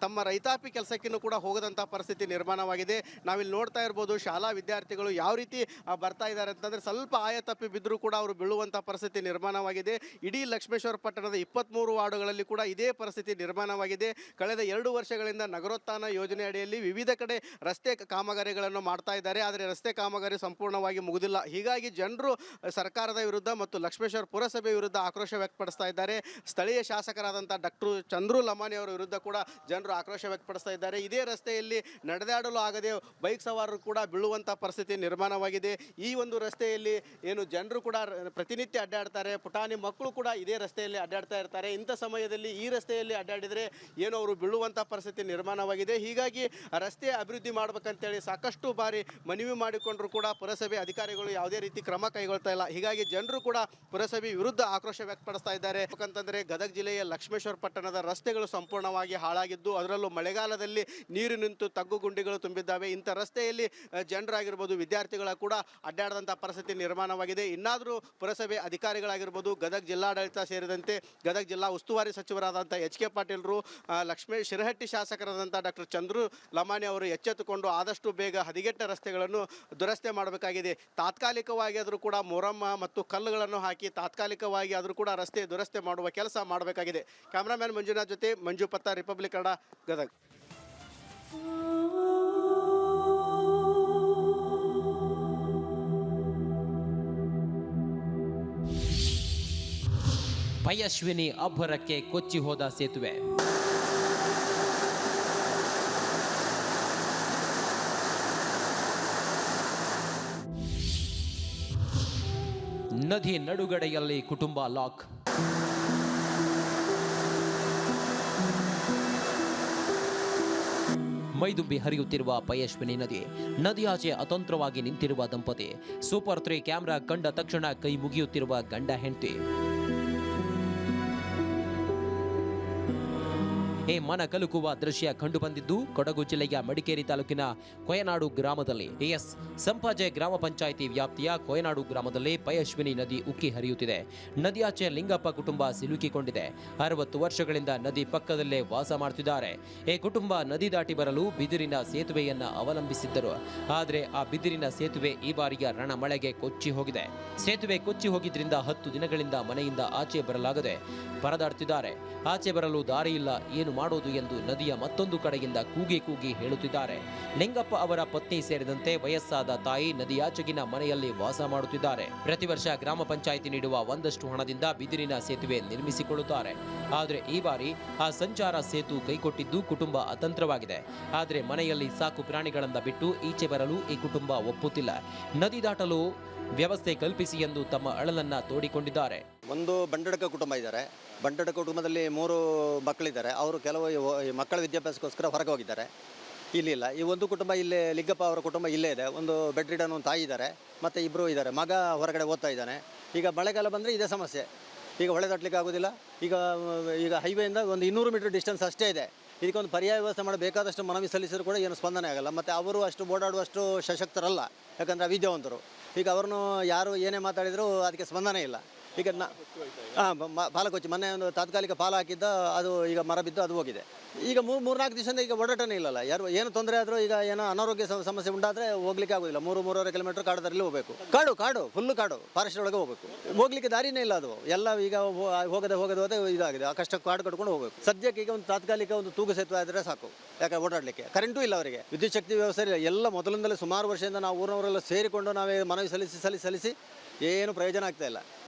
Speaker 18: ತಮ್ಮ ರೈತಾಪಿ ಕೆಲಸಕ್ಕೂ ಕೂಡ ಹೋಗದಂಥ ಪರಿಸ್ಥಿತಿ ನಿರ್ಮಾಣವಾಗಿದೆ. ನಾವಿಲ್ಲಿ ನೋಡ್ತಾ ಇರ್ಬೋದು ಶಾಲಾ ವಿದ್ಯಾರ್ಥಿಗಳು ಯಾವ ರೀತಿ ಬರ್ತಾ ಇದ್ದಾರೆ ಅಂತಂದರೆ ಸ್ವಲ್ಪ ಆಯ ತಪ್ಪಿ ಬಿದ್ದರೂ ಕೂಡ ಅವರು ಬೀಳುವಂಥ ಪರಿಸ್ಥಿತಿ ನಿರ್ಮಾಣವಾಗಿದೆ. ಇಡೀ ಲಕ್ಷ್ಮೇಶ್ವರ ಪಟ್ಟಣದ 23 ವಾರ್ಡುಗಳಲ್ಲಿ ಕೂಡ ಇದೇ ಪರಿಸ್ಥಿತಿ ನಿರ್ಮಾಣವಾಗಿದೆ. ಕಳೆದ 2 ವರ್ಷಗಳಿಂದ ನಗರೋತ್ಥಾನ ಯೋಜನೆ ಅಡಿಯಲ್ಲಿ ವಿವಿಧ ಕಡೆ ರಸ್ತೆ ಕಾಮಗಾರಿಗಳನ್ನು ಮಾಡ್ತಾ ಇದ್ದಾರೆ. ಆದರೆ ರಸ್ತೆ ಕಾಮಗಾರಿ ಸಂಪೂರ್ಣವಾಗಿ ಮುಗಿದಿಲ್ಲ. ಹೀಗಾಗಿ ಜನರು ಸರ್ಕಾರದ ವಿರುದ್ಧ ಮತ್ತು ಲಕ್ಷ್ಮೇಶ್ವರ ಪುರಸಭೆ ವಿರುದ್ಧ ಆಕ್ರೋಶ ವ್ಯಕ್ತಪಡಿಸ್ತಾ ಇದ್ದಾರೆ. ಸ್ಥಳೀಯ ಶಾಸಕರಾದಂಥ ಡಾಕ್ಟರ್ ಚಂದ್ರು ಲಮಾನಿ ಅವರ ವಿರುದ್ಧ ಕೂಡ ಜನರು ಆಕ್ರೋಶ ವ್ಯಕ್ತಪಡಿಸ್ತಾ ಇದ್ದಾರೆ. ಇದೇ ರಸ್ತೆಯಲ್ಲಿ ನಡೆದಾಡಲು ಆಗದೆ ಬೈಕ್ ಸವಾರರು ಕೂಡ ಬೀಳುವಂಥ ಪರಿಸ್ಥಿತಿ ನಿರ್ಮಾಣವಾಗಿದೆ. ಈ ಒಂದು ರಸ್ತೆಯಲ್ಲಿ ಏನು ಜನರು ಕೂಡ ಪ್ರತಿನಿತ್ಯ ಅಡ್ಡಾಡ್ತಾರೆ. ಪುಟಾಣಿ ಮಕ್ಕಳು ಕೂಡ ಇದೇ ರಸ್ತೆಯಲ್ಲಿ ಅಡ್ಡಾಡ್ತಾ ಇರ್ತಾರೆ. ಇಂಥ ಸಮಯದಲ್ಲಿ ಈ ರಸ್ತೆಯಲ್ಲಿ ಅಡ್ಡಾಡಿದರೆ ಏನು ಅವರು ಬೀಳುವಂಥ ಪರಿಸ್ಥಿತಿ ನಿರ್ಮಾಣವಾಗಿದೆ. ಹೀಗಾಗಿ ರಸ್ತೆ ಅಭಿವೃದ್ಧಿ ಮಾಡಬೇಕಂತೇಳಿ ಸಾಕಷ್ಟು ಬಾರಿ ಮನವಿ ಮಾಡಿಕೊಂಡ್ರು ಕೂಡ ಪುರಸಭೆ ಅಧಿಕಾರಿಗಳು ಯಾವುದೇ ರೀತಿ ಕ್ರಮ ಕೈಗೊಳ್ತಾ ಇಲ್ಲ. ಹೀಗಾಗಿ ಜನರು ಕೂಡ ಪುರಸಭೆ ವಿರುದ್ಧ ಆಕ್ರೋಶ ವ್ಯಕ್ತಪಡಿಸ್ತಾ ಇದ್ದಾರೆ. ಯಾಕಂತಂದರೆ ಗದಗ ಜಿಲ್ಲೆಯ ಲಕ್ಷ್ಮೇಶ್ವರ ಪಟ್ಟಣದ ರಸ್ತೆಗಳು ಸಂಪೂರ್ಣವಾಗಿ ಹಾಳಾಗಿದ್ದು, ಅದರಲ್ಲೂ ಮಳೆಗಾಲದಲ್ಲಿ ನೀರು ನಿಂತು ತಗ್ಗು ಗುಂಡಿಗಳು ತುಂಬಿದ್ದಾವೆ. ಇಂಥ ರಸ್ತೆಯಲ್ಲಿ ಜನರಾಗಿರ್ಬೋದು, ವಿದ್ಯಾರ್ಥಿಗಳ ಕೂಡ ಅಡ್ಡಾಡದಂಥ ಪರಿಸ್ಥಿತಿ ನಿರ್ಮಾಣವಾಗಿದೆ. ಇನ್ನಾದರೂ ಪುರಸಭೆ ಅಧಿಕಾರಿಗಳಾಗಿರ್ಬೋದು, ಗದಗ ಜಿಲ್ಲಾಡಳಿತ ಸೇರಿದಂತೆ ಗದಗ ಜಿಲ್ಲಾ ಉಸ್ತುವಾರಿ ಸಚಿವರಾದಂಥ HK ಪಾಟೀಲ್ರು, ಶಿರಹಟ್ಟಿ ಶಾಸಕರಾದಂಥ ಡಾಕ್ಟರ್ ಚಂದ್ರು ಲಮಾನಿ ಅವರು ಎಚ್ಚೆತ್ತುಕೊಂಡು ಆದಷ್ಟು ಬೇಗ ಹದಿಗೆಟ್ಟ ರಸ್ತೆಗಳನ್ನು ದುರಸ್ತಿ ಮಾಡಬೇಕಾಗಿದೆ. ತಾತ್ಕಾಲಿಕವಾಗಿ ಆದರೂ ಕೂಡ ಮೊರಮ್ಮ ಮತ್ತು ಕಲ್ಲುಗಳನ್ನು ಹಾಕಿ ತಾತ್ಕಾಲಿಕವಾಗಿ ಆದರೂ ಕೂಡ ರಸ್ತೆ ದುರಸ್ತಿ ಮಾಡುವ ಕೆಲಸ ಮಾಡಬೇಕಾಗಿದೆ. ಕ್ಯಾಮ್ರಾಮ್ಯಾನ್ ಮಂಜುನಾಥ್ ಜೊತೆ ಮಂಜು ಪತ್ತ, ರಿಪಬ್ಲಿಕ್ ಕನ್ನಡ, ಗದಗ.
Speaker 19: ಪಯಸ್ವಿನಿ ಅಬ್ಬರಕ್ಕೆ ಕೊಚ್ಚಿ ಹೋದ ಸೇತುವೆ. ನದಿ ನಡುಗಡೆಯಲ್ಲಿ ಕುಟುಂಬ ಲಾಕ್. ಮೈದುಂಬಿ ಹರಿಯುತ್ತಿರುವ ಪಯಸ್ವಿನಿ ನದಿಯಾಚೆ ಅತಂತ್ರವಾಗಿ ನಿಂತಿರುವ ದಂಪತಿ. ಸೂಪರ್ 3 ಕ್ಯಾಮೆರಾ ಕಂಡ ತಕ್ಷಣ ಕೈ ಮುಗಿಯುತ್ತಿರುವ ಗಂಡ ಹೆಂಡತಿ. ಈ ಮನ ಕಲುಕುವ ದೃಶ್ಯ ಕಂಡುಬಂದಿದ್ದು ಕೊಡಗು ಜಿಲ್ಲೆಯ ಮಡಿಕೇರಿ ತಾಲೂಕಿನ ಕೊಯನಾಡು ಗ್ರಾಮದಲ್ಲಿ. ಸಂಪಾಜೆ ಗ್ರಾಮ ಪಂಚಾಯಿತಿ ವ್ಯಾಪ್ತಿಯ ಕೊಯನಾಡು ಗ್ರಾಮದಲ್ಲಿ ಪಯಸ್ವಿನಿ ನದಿ ಉಕ್ಕಿ ಹರಿಯುತ್ತಿದೆ. ನದಿಯಾಚೆ ಲಿಂಗಪ್ಪ ಕುಟುಂಬ ಸಿಲುಕಿಕೊಂಡಿದೆ. 60 ವರ್ಷಗಳಿಂದ ನದಿ ಪಕ್ಕದಲ್ಲೇ ವಾಸ ಮಾಡುತ್ತಿದ್ದಾರೆ. ಈ ಕುಟುಂಬ ನದಿ ದಾಟಿ ಬರಲು ಬಿದಿರಿನ ಸೇತುವೆಯನ್ನ ಅವಲಂಬಿಸಿದ್ದರು. ಆದರೆ ಆ ಬಿದಿರಿನ ಸೇತುವೆ ಈ ಬಾರಿಯ ರಣ ಮಳೆಗೆ ಕೊಚ್ಚಿ ಹೋಗಿದೆ. ಸೇತುವೆ ಕೊಚ್ಚಿ ಹೋಗಿದ್ರಿಂದ 10 ದಿನಗಳಿಂದ ಮನೆಯಿಂದ ಆಚೆ ಬರಲಾಗದೆ ಪರದಾಡುತ್ತಿದ್ದಾರೆ. ಆಚೆ ಬರಲು ದಾರಿ ಇಲ್ಲ, ಏನು ಮಾಡೋದು ಎಂದು ನದಿಯ ಮತ್ತೊಂದು ಕಡೆಯಿಂದ ಕೂಗಿ ಕೂಗಿ ಹೇಳುತ್ತಿದ್ದಾರೆ. ಲಿಂಗಪ್ಪ ಅವರ ಪತ್ನಿ ಸೇರಿದಂತೆ ವಯಸ್ಸಾದ ತಾಯಿ ನದಿಯಾಚೆಗಿನ ಮನೆಯಲ್ಲಿ ವಾಸ ಮಾಡುತ್ತಿದ್ದಾರೆ. ಪ್ರತಿ ವರ್ಷ ಗ್ರಾಮ ಪಂಚಾಯಿತಿ ನೀಡುವ ಒಂದಷ್ಟು ಹಣದಿಂದ ಬಿದಿರಿನ ಸೇತುವೆ ನಿರ್ಮಿಸಿಕೊಳ್ಳುತ್ತಾರೆ. ಆದರೆ ಈ ಬಾರಿ ಆ ಸಂಚಾರ ಸೇತು ಕೈಕೊಟ್ಟಿದ್ದು ಕುಟುಂಬ ಅತಂತ್ರವಾಗಿದೆ. ಆದರೆ ಮನೆಯಲ್ಲಿ ಸಾಕು ಪ್ರಾಣಿಗಳಿಂದ ಬಿಟ್ಟು ಈಚೆ ಬರಲು ಈ ಕುಟುಂಬ ಒಪ್ಪುತ್ತಿಲ್ಲ. ನದಿ ದಾಟಲು ವ್ಯವಸ್ಥೆ ಕಲ್ಪಿಸಿ ಎಂದು ತಮ್ಮ ಅಳಲನ್ನ ತೋಡಿಕೊಂಡಿದ್ದಾರೆ.
Speaker 20: ಒಂದು ಬಂಡಡಕ ಕುಟುಂಬ ಇದ್ದಾರೆ. ಬಂಡಡಕ ಕುಟುಂಬದಲ್ಲಿ 3 ಮಕ್ಕಳಿದ್ದಾರೆ. ಅವರು ಕೆಲವು ಮಕ್ಕಳ ವಿದ್ಯಾಭ್ಯಾಸಕ್ಕೋಸ್ಕರ ಹೊರಗೆ ಹೋಗಿದ್ದಾರೆ, ಇಲ್ಲಿಲ್ಲ. ಈ ಒಂದು ಕುಟುಂಬ ಇಲ್ಲೇ, ಲಿಂಗಪ್ಪ ಅವರ ಕುಟುಂಬ ಇಲ್ಲೇ ಇದೆ. ಒಂದು ಬೆಡ್ ರಿಡನ್ ಒಂದು ತಾಯಿ ಇದ್ದಾರೆ, ಮತ್ತು 2 ಇದ್ದಾರೆ. ಮಗ ಹೊರಗಡೆ ಓದ್ತಾ ಇದ್ದಾನೆ. ಈಗ ಮಳೆಗಾಲ ಬಂದರೆ ಇದೇ ಸಮಸ್ಯೆ. ಈಗ ಹೊಳೆ ದಾಟಲಿಕ್ಕೆ ಆಗೋದಿಲ್ಲ. ಈಗ ಹೈವೇಯಿಂದ ಒಂದು 200 ಮೀಟರ್ ಡಿಸ್ಟೆನ್ಸ್ ಅಷ್ಟೇ ಇದೆ. ಇದಕ್ಕೊಂದು ಪರ್ಯಾಯ ವ್ಯವಸ್ಥೆ ಮಾಡಿ ಬೇಕಾದಷ್ಟು ಮನವಿ ಸಲ್ಲಿಸಿದ್ರು ಕೂಡ ಏನು ಸ್ಪಂದನೆ ಆಗಲ್ಲ. ಮತ್ತು ಅವರು ಅಷ್ಟು ಓಡಾಡುವಷ್ಟು ಸಶಕ್ತರಲ್ಲ, ಯಾಕಂದರೆ ಅವಿದ್ಯಾವಂತರು. ಈಗ ಅವ್ರನ್ನು ಯಾರು ಏನೇ ಮಾತಾಡಿದರೂ ಅದಕ್ಕೆ ಸ್ಪಂದನೆ ಇಲ್ಲ. ಈಗ ಪಾಲ ಕೊಚ್ಚಿ ಮೊನ್ನೆ ಒಂದು ತಾತ್ಕಾಲಿಕ ಪಾಲ ಹಾಕಿದ್ದ, ಅದು ಈಗ ಮರ ಬಿದ್ದು ಅದು ಹೋಗಿದೆ. ಈಗ 3-4 ದಿವಸದಿಂದ ಈಗ ಓಡಾಟನೇ ಇಲ್ಲಲ್ಲ. ಯಾರು ಏನು ತೊಂದರೆ ಆದರೂ ಈಗ ಏನೋ ಅನಾರೋಗ್ಯ ಸಮಸ್ಯೆ ಉಂಟಾದರೆ ಹೋಗ್ಲಿಕ್ಕೆ ಆಗೋದಿಲ್ಲ. 3-3.5 ಕಿಲೋಮೀಟರ್ ಕಾಡದಲ್ಲಿ ಹೋಗಬೇಕು. ಕಾಡು ಫುಲ್ಲು ಕಾಡು, ಫಾರೆಸ್ಟ್ ಒಳಗೆ ಹೋಗಬೇಕು. ಹೋಗ್ಲಿಕ್ಕೆ ದಾರಿನೇ ಇಲ್ಲ. ಅದು ಎಲ್ಲ ಈಗ ಹೋಗದೆ ಇದಾಗಿದೆ. ಆ ಕಷ್ಟ ಕಾಡು ಕಟ್ಕೊಂಡು ಹೋಗಬೇಕು. ಸದ್ಯಕ್ಕೆ ಈಗ ಒಂದು ತಾತ್ಕಾಲಿಕ ಒಂದು ತೂಗು ಸೇತುವೆ ಆದರೆ ಸಾಕು, ಯಾಕೆ ಓಡಾಡಲಿಕ್ಕೆ. ಕರೆಂಟೂ ಇಲ್ಲ ಅವರಿಗೆ, ವಿದ್ಯುತ್ ಶಕ್ತಿ ವ್ಯವಸ್ಥೆ ಇಲ್ಲ. ಎಲ್ಲ ಮೊದಲಿಂದಲೇ ಸುಮಾರು ವರ್ಷದಿಂದ ನಾವು ಊರಿನವರೆಲ್ಲ ಸೇರಿಕೊಂಡು ನಾವೇ ಮನವಿ ಸಲ್ಲಿಸಿ ಏನು ಪ್ರಯೋಜನ ಆಗ್ತಾ ಇಲ್ಲ.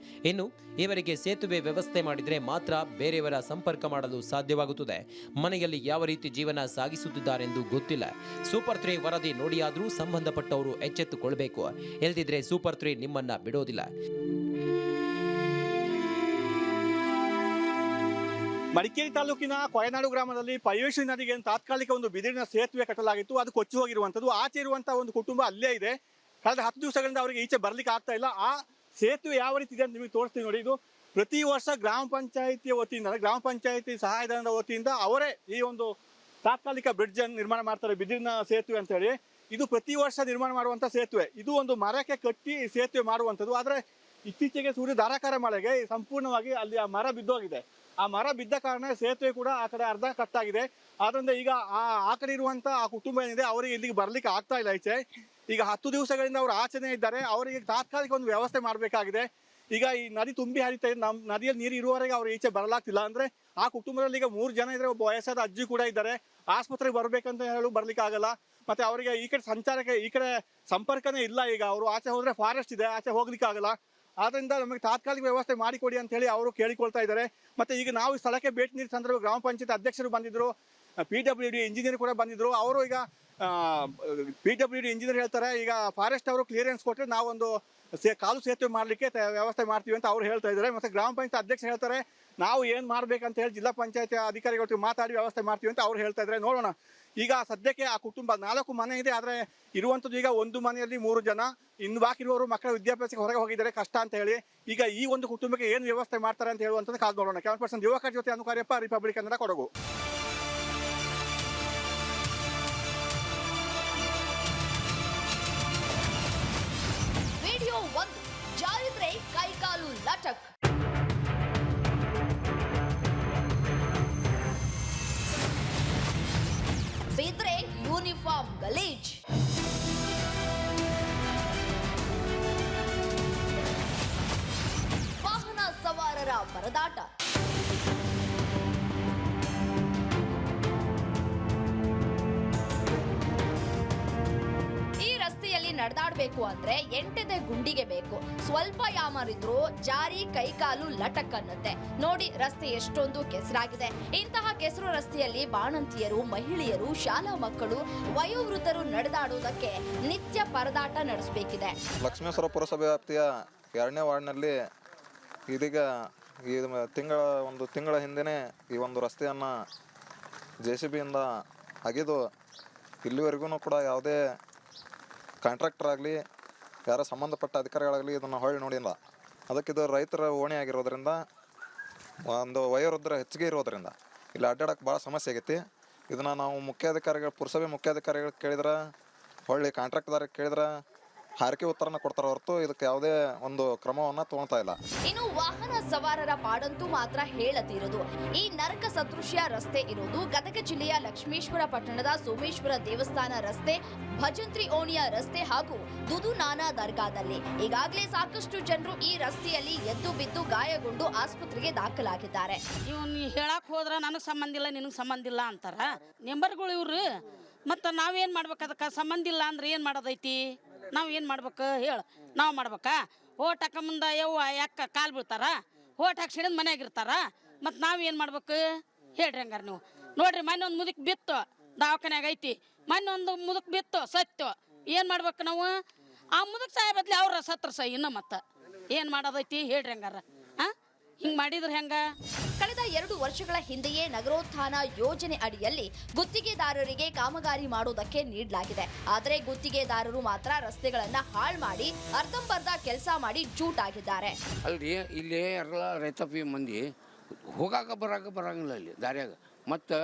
Speaker 19: ಇನ್ನು ಇವರಿಗೆ ಸೇತುವೆ ವ್ಯವಸ್ಥೆ ಮಾಡಿದರೆ ಮಾತ್ರ ಬೇರೆಯವರ ಸಂಪರ್ಕ ಮಾಡಲು ಸಾಧ್ಯವಾಗುತ್ತದೆ. ಮನೆಯಲ್ಲಿ ಯಾವ ರೀತಿ ಜೀವನ ಸಾಗಿಸುತ್ತಿದ್ದಾರೆಂದು ಗೊತ್ತಿಲ್ಲ. ಸೂಪರ್ 3 ವರದಿ ನೋಡಿಯಾದರೂ ಸಂಬಂಧಪಟ್ಟವರು ಎಚ್ಚೆತ್ತುಕೊಳ್ಬೇಕು. ಇಲ್ಲದಿದ್ರೆ ಸೂಪರ್ 3 ನಿಮ್ಮನ್ನ ಬಿಡೋದಿಲ್ಲ.
Speaker 21: ಮಡಿಕೇರಿ ತಾಲೂಕಿನ ಕೊಯನಾಡು ಗ್ರಾಮದಲ್ಲಿ ಪಯೋಶ್ವರಿ ನದಿಗೆ ತಾತ್ಕಾಲಿಕ ಒಂದು ಬಿದಿರಿನ ಸೇತುವೆ ಕಟ್ಟಲಾಗಿತ್ತು. ಅದು ಕೊಚ್ಚಿ ಹೋಗಿರುವಂಥದ್ದು. ಆಚೆ ಇರುವಂತಹ ಒಂದು ಕುಟುಂಬ ಅಲ್ಲೇ ಇದೆ. ಕಳೆದ 10 ದಿವಸಗಳಿಂದ ಅವರಿಗೆ ಈಚೆ ಬರ್ಲಿಕ್ಕೆ ಆಗ್ತಾ ಇಲ್ಲ. ಆ ಸೇತುವೆ ಯಾವ ರೀತಿ ಇದೆ ಅಂತ ನಿಮಗೆ ತೋರಿಸ್ತೀವಿ ನೋಡಿ. ಇದು ಪ್ರತಿ ವರ್ಷ ಗ್ರಾಮ ಪಂಚಾಯಿತಿಯ ವತಿಯಿಂದ, ಗ್ರಾಮ ಪಂಚಾಯಿತಿ ಸಹಾಯಧನದ ವತಿಯಿಂದ ಅವರೇ ಈ ಒಂದು ತಾತ್ಕಾಲಿಕ ಬ್ರಿಡ್ಜ್ ಅನ್ನು ನಿರ್ಮಾಣ ಮಾಡ್ತಾರೆ, ಬಿದಿರಿನ ಸೇತುವೆ ಅಂತ ಹೇಳಿ. ಇದು ಪ್ರತಿ ವರ್ಷ ನಿರ್ಮಾಣ ಮಾಡುವಂಥ ಸೇತುವೆ. ಇದು ಒಂದು ಮರಕ್ಕೆ ಕಟ್ಟಿ ಸೇತುವೆ ಮಾಡುವಂಥದ್ದು. ಆದರೆ ಇತ್ತೀಚೆಗೆ ಸೂರ್ಯ ಧಾರಾಕಾರ ಮಳೆಗೆ ಸಂಪೂರ್ಣವಾಗಿ ಅಲ್ಲಿ ಆ ಮರ ಬಿದ್ದೋಗಿದೆ. ಆ ಮರ ಬಿದ್ದ ಕಾರಣ ಸೇತುವೆ ಕೂಡ ಆ ಕಡೆ ಅರ್ಧ ಕಟ್ಟಾಗಿದೆ. ಆದ್ದರಿಂದ ಈಗ ಆ ಕಡೆ ಇರುವಂಥ ಆ ಕುಟುಂಬ ಏನಿದೆ ಅವರಿಗೆ ಇಲ್ಲಿಗೆ ಬರ್ಲಿಕ್ಕೆ ಆಗ್ತಾ ಇಲ್ಲ ಈಚೆ. ಈಗ 10 ದಿವಸಗಳಿಂದ ಅವರು ಆಚೆನೇ ಇದ್ದಾರೆ. ಅವರಿಗೆ ತಾತ್ಕಾಲಿಕ ಒಂದು ವ್ಯವಸ್ಥೆ ಮಾಡಬೇಕಾಗಿದೆ. ಈಗ ಈ ನದಿ ತುಂಬಿ ಹರಿತಾ ಇದೆ. ನಮ್ಮ ನದಿಯಲ್ಲಿ ನೀರು ಇರುವವರೆಗೆ ಅವರು ಈಚೆ ಬರಲಾಗ್ತಿಲ್ಲ. ಅಂದರೆ ಆ ಕುಟುಂಬದಲ್ಲಿ ಈಗ 3 ಜನ ಇದ್ದಾರೆ. ಒಬ್ಬ ವಯಸ್ಸಾದ ಅಜ್ಜಿ ಕೂಡ ಇದ್ದಾರೆ. ಆಸ್ಪತ್ರೆಗೆ ಬರಬೇಕಂತ ಹೇಳಿ ಬರ್ಲಿಕ್ಕೆ ಆಗಲ್ಲ. ಮತ್ತು ಅವರಿಗೆ ಈ ಕಡೆ ಸಂಚಾರಕ್ಕೆ ಈ ಕಡೆ ಸಂಪರ್ಕನೇ ಇಲ್ಲ. ಈಗ ಅವರು ಆಚೆ ಹೋದರೆ ಫಾರೆಸ್ಟ್ ಇದೆ, ಆಚೆ ಹೋಗ್ಲಿಕ್ಕೆ ಆಗಲ್ಲ. ಆದ್ದರಿಂದ ನಮಗೆ ತಾತ್ಕಾಲಿಕ ವ್ಯವಸ್ಥೆ ಮಾಡಿಕೊಡಿ ಅಂತ ಹೇಳಿ ಅವರು ಕೇಳಿಕೊಳ್ತಾ ಇದ್ದಾರೆ. ಮತ್ತು ಈಗ ನಾವು ಈ ಸ್ಥಳಕ್ಕೆ ಭೇಟಿ ನೀಡಿದ ಸಂದರ್ಭ ಗ್ರಾಮ ಪಂಚಾಯತ್ ಅಧ್ಯಕ್ಷರು ಬಂದಿದ್ದರು, PWD ಇಂಜಿನಿಯರ್ ಕೂಡ ಬಂದಿದ್ದರು. ಅವರು ಈಗ PWD ಇಂಜಿನಿಯರ್ ಹೇಳ್ತಾರೆ, ಈಗ ಫಾರೆಸ್ಟ್ ಅವರು ಕ್ಲಿಯರೆನ್ಸ್ ಕೊಟ್ಟರೆ ನಾವೊಂದು ಕಾಲು ಸೇತುವೆ ಮಾಡಲಿಕ್ಕೆ ವ್ಯವಸ್ಥೆ ಮಾಡ್ತೀವಿ ಅಂತ ಅವ್ರು ಹೇಳ್ತಾ ಇದ್ದಾರೆ. ಮತ್ತು ಗ್ರಾಮ ಪಂಚಾಯತ್ ಅಧ್ಯಕ್ಷರು ಹೇಳ್ತಾರೆ ನಾವು ಏನು ಮಾಡಬೇಕಂತ ಹೇಳಿ ಜಿಲ್ಲಾ ಪಂಚಾಯತ್ ಅಧಿಕಾರಿಗಳು ಮಾತಾಡಿ ವ್ಯವಸ್ಥೆ ಮಾಡ್ತೀವಿ ಅಂತ ಅವ್ರು ಹೇಳ್ತಾ ಇದ್ದಾರೆ. ನೋಡೋಣ. ಈಗ ಸದ್ಯಕ್ಕೆ ಆ ಕುಟುಂಬ 4 ಮನೆ ಇದೆ. ಆದರೆ ಇರುವಂಥದ್ದು ಈಗ 1 ಮನೆಯಲ್ಲಿ 3 ಜನ, ಇನ್ನು ಬಾಕಿ ಇರುವವರು ಮಕ್ಕಳ ವಿದ್ಯಾಭ್ಯಾಸಕ್ಕೆ ಹೊರಗೆ ಹೋಗಿದ್ದಾರೆ, ಕಷ್ಟ ಅಂತ ಹೇಳಿ. ಈಗ ಈ ಒಂದು ಕುಟುಂಬಕ್ಕೆ ಏನು ವ್ಯವಸ್ಥೆ ಮಾಡ್ತಾರೆ ಅಂತ ಹೇಳುವಂಥದ್ದು ಕಾದು ನೋಡೋಣ. ಕ್ಯಾಮರಾ ಪರ್ಸನ್ ಯುವಕರ ಜೊತೆ ಅನುಕಾರ್ಯಪ್ಪ, ರಿಪಬ್ಲಿಕ್ ಕನ್ನಡ, ಕೊಡಗು.
Speaker 14: ವಿಡಿಯೋ 1 ಜಾರಿದ್ರೆ ಕೈಕಾಲು ಲಟಕ್. ಬಿದ್ರೆ ಯೂನಿಫಾರ್ಮ್ ಗಲೀಜ್. ವಾಹನ ಸವಾರರ ಪರದಾಟ. ಈ ರಸ್ತೆಯಲ್ಲಿ ನಡೆದಾಡಬೇಕು ಅಂದ್ರೆ 8 ಗುಂಡಿಗೆ ಬೇಕು. ಸ್ವಲ್ಪ ಯಾಮಾರಿದ್ರು ಜಾರಿ ಕೈಕಾಲು ಲಟಕ್ ಅನ್ನತ್ತೆ. ನೋಡಿ ರಸ್ತೆ ಎಷ್ಟೊಂದು ಕೆಸರಾಗಿದೆ. ಇಂತಹ ಕೆಸರು ರಸ್ತೆಯಲ್ಲಿ ಬಾಣಂತಿಯರು, ಮಹಿಳೆಯರು, ಶಾಲಾ ಮಕ್ಕಳು, ವಯೋವೃದ್ಧರು ನಡೆದಾಡುವುದಕ್ಕೆ ನಿತ್ಯ ಪರದಾಟ ನಡೆಸಬೇಕಿದೆ.
Speaker 15: ಲಕ್ಷ್ಮೇಶ್ವರ ಪುರಸಭೆ ವ್ಯಾಪ್ತಿಯ 2ನೇ ವಾರ್ಡ್ನಲ್ಲಿ ಇದೀಗ ಒಂದು ತಿಂಗಳ ಹಿಂದೆನೇ ಈ ಒಂದು ರಸ್ತೆಯನ್ನು JCBಯಿಂದ ಅಗೆದು ಇಲ್ಲಿವರೆಗೂ ಕೂಡ ಯಾವುದೇ ಕಾಂಟ್ರಾಕ್ಟರ್ ಆಗಲಿ ಯಾರ ಸಂಬಂಧಪಟ್ಟ ಅಧಿಕಾರಿಗಳಾಗಲಿ ಇದನ್ನು ಹೊಳ್ಳಿ ನೋಡಿಲ್ಲ. ಅದಕ್ಕಿದು ರೈತರ ಓಣಿ ಆಗಿರೋದ್ರಿಂದ, ಒಂದು ವಯೋವೃದ್ಧರ ಹೆಚ್ಚಿಗೆ ಇರೋದ್ರಿಂದ ಇಲ್ಲಿ ಅಡ್ಡಾಡಕ್ಕೆ ಭಾಳ ಸಮಸ್ಯೆ ಆಗೈತಿ. ಇದನ್ನು ನಾವು ಪುರಸಭೆ ಮುಖ್ಯಾಧಿಕಾರಿಗಳು ಕೇಳಿದ್ರೆ, ಹೊಳ್ಳಿ ಕಾಂಟ್ರಾಕ್ಟ್ದಾರಿಗೆ ಕೇಳಿದ್ರೆ ಹಾರಿಕೆ ಉತ್ತರನ ಕೊಡ್ತಾರೆ ಹೊರತು ಇದಕ್ಕೆ ಯಾವುದೇ ಒಂದು ಕ್ರಮವನ್ನು ತಗೊಳ್ತಾ ಇಲ್ಲ.
Speaker 14: ಇನ್ನು ವಾಹನ ಸವಾರರ ಪಾಡಂತೂ ಮಾತ್ರ ಹೇಳತೀರದು. ಈ ನರಕ ಸದೃಶ್ಯ ರಸ್ತೆ ಇರುವುದು ಗದಗ ಜಿಲ್ಲೆಯ ಲಕ್ಷ್ಮೇಶ್ವರ ಪಟ್ಟಣದ ಸೋಮೇಶ್ವರ ದೇವಸ್ಥಾನ ರಸ್ತೆ, ಭಜಂತ್ರಿ ಓಣಿಯ ರಸ್ತೆ ಹಾಗೂ ದುದು ನಾನಾ ದರ್ಗಾದಲ್ಲಿ. ಈಗಾಗಲೇ ಸಾಕಷ್ಟು ಜನರು ಈ ರಸ್ತೆಯಲ್ಲಿ ಎದ್ದು ಬಿದ್ದು ಗಾಯಗೊಂಡು ಆಸ್ಪತ್ರೆಗೆ ದಾಖಲಾಗಿದ್ದಾರೆ.
Speaker 16: ಇವನು ಹೇಳಕ್ ಹೋದ್ರ ನನಗೆ ಸಂಬಂಧ ಇಲ್ಲ, ನಿನಗೆ ಸಂಬಂಧ ಇಲ್ಲ ಅಂತಾರ ನೆಂಬರ್ಗಳು ಇವ್ರು. ಮತ್ತು ನಾವೇನು ಮಾಡ್ಬೇಕು? ಅದಕ್ಕೆ ಸಂಬಂಧ ಇಲ್ಲ ಅಂದ್ರೆ ಏನು ಮಾಡೋದೈತಿ? ನಾವು ಏನು ಮಾಡ್ಬೇಕು ಹೇಳು? ನಾವು ಮಾಡ್ಬೇಕಾ? ಓಟ್ ಹಾಕ ಮುಂದೆ ಯವ್ವ ಯಾಕೆ ಕಾಲು ಬೀಳ್ತಾರ? ಓಟ್ ಹಾಕಿ ಸಿಡಿದ ಮನೆಯಾಗಿರ್ತಾರ. ಮತ್ತು ನಾವೇನು ಮಾಡ್ಬೇಕು ಹೇಳ್ರಿ? ಹಂಗಾರೆ ನೀವು ನೋಡ್ರಿ, ಮೊನ್ನೆ ಒಂದು ಮುದುಕ್ ಬಿತ್ತು ದವಾಖಾನ್ಯಾಗ ಐತಿ, ಮೊನ್ನೆ ಒಂದು ಮುದುಕ್ ಬಿತ್ತು ಸತ್ತು. ಏನು ಮಾಡ್ಬೇಕು ನಾವು? ಆ ಮುದುಕ್ ಸಾಯ ಬದ್ಲಿ ಅವ್ರ ಸತ್ರ ಸೈ ಇನ್ನು ಮತ್ತೆ ಏನು ಮಾಡೋದೈತಿ ಹೇಳ್ರಿ? ಹಂಗಾರ ಹಿಂಗೆ ಮಾಡಿದ್ರೆ ಹೆಂಗ?
Speaker 14: ಕಳೆದ 2 ವರ್ಷಗಳ ಹಿಂದೆಯೇ ನಗರೋತ್ಥಾನ ಯೋಜನೆ ಅಡಿಯಲ್ಲಿ ಗುತ್ತಿಗೆದಾರರಿಗೆ ಕಾಮಗಾರಿ ಮಾಡೋದಕ್ಕೆ ನೀಡಲಾಗಿದೆ. ಆದರೆ ಗುತ್ತಿಗೆದಾರರು ಮಾತ್ರ ರಸ್ತೆಗಳನ್ನ ಹಾಳು ಮಾಡಿ ಅರ್ಧಂಬರ್ಧ ಕೆಲಸ ಮಾಡಿ ಜೂಟಾಗಿದ್ದಾರೆ.
Speaker 17: ಅಲ್ರಿ, ಇಲ್ಲಿ ಎಲ್ಲ ರೈತಾಪಿ ಮಂದಿ ಹೋಗಾಕ ಬರಂಗಿಲ್ಲ ಇಲ್ಲಿ ದಾರ್ಯಾಗ. ಮತ್ತು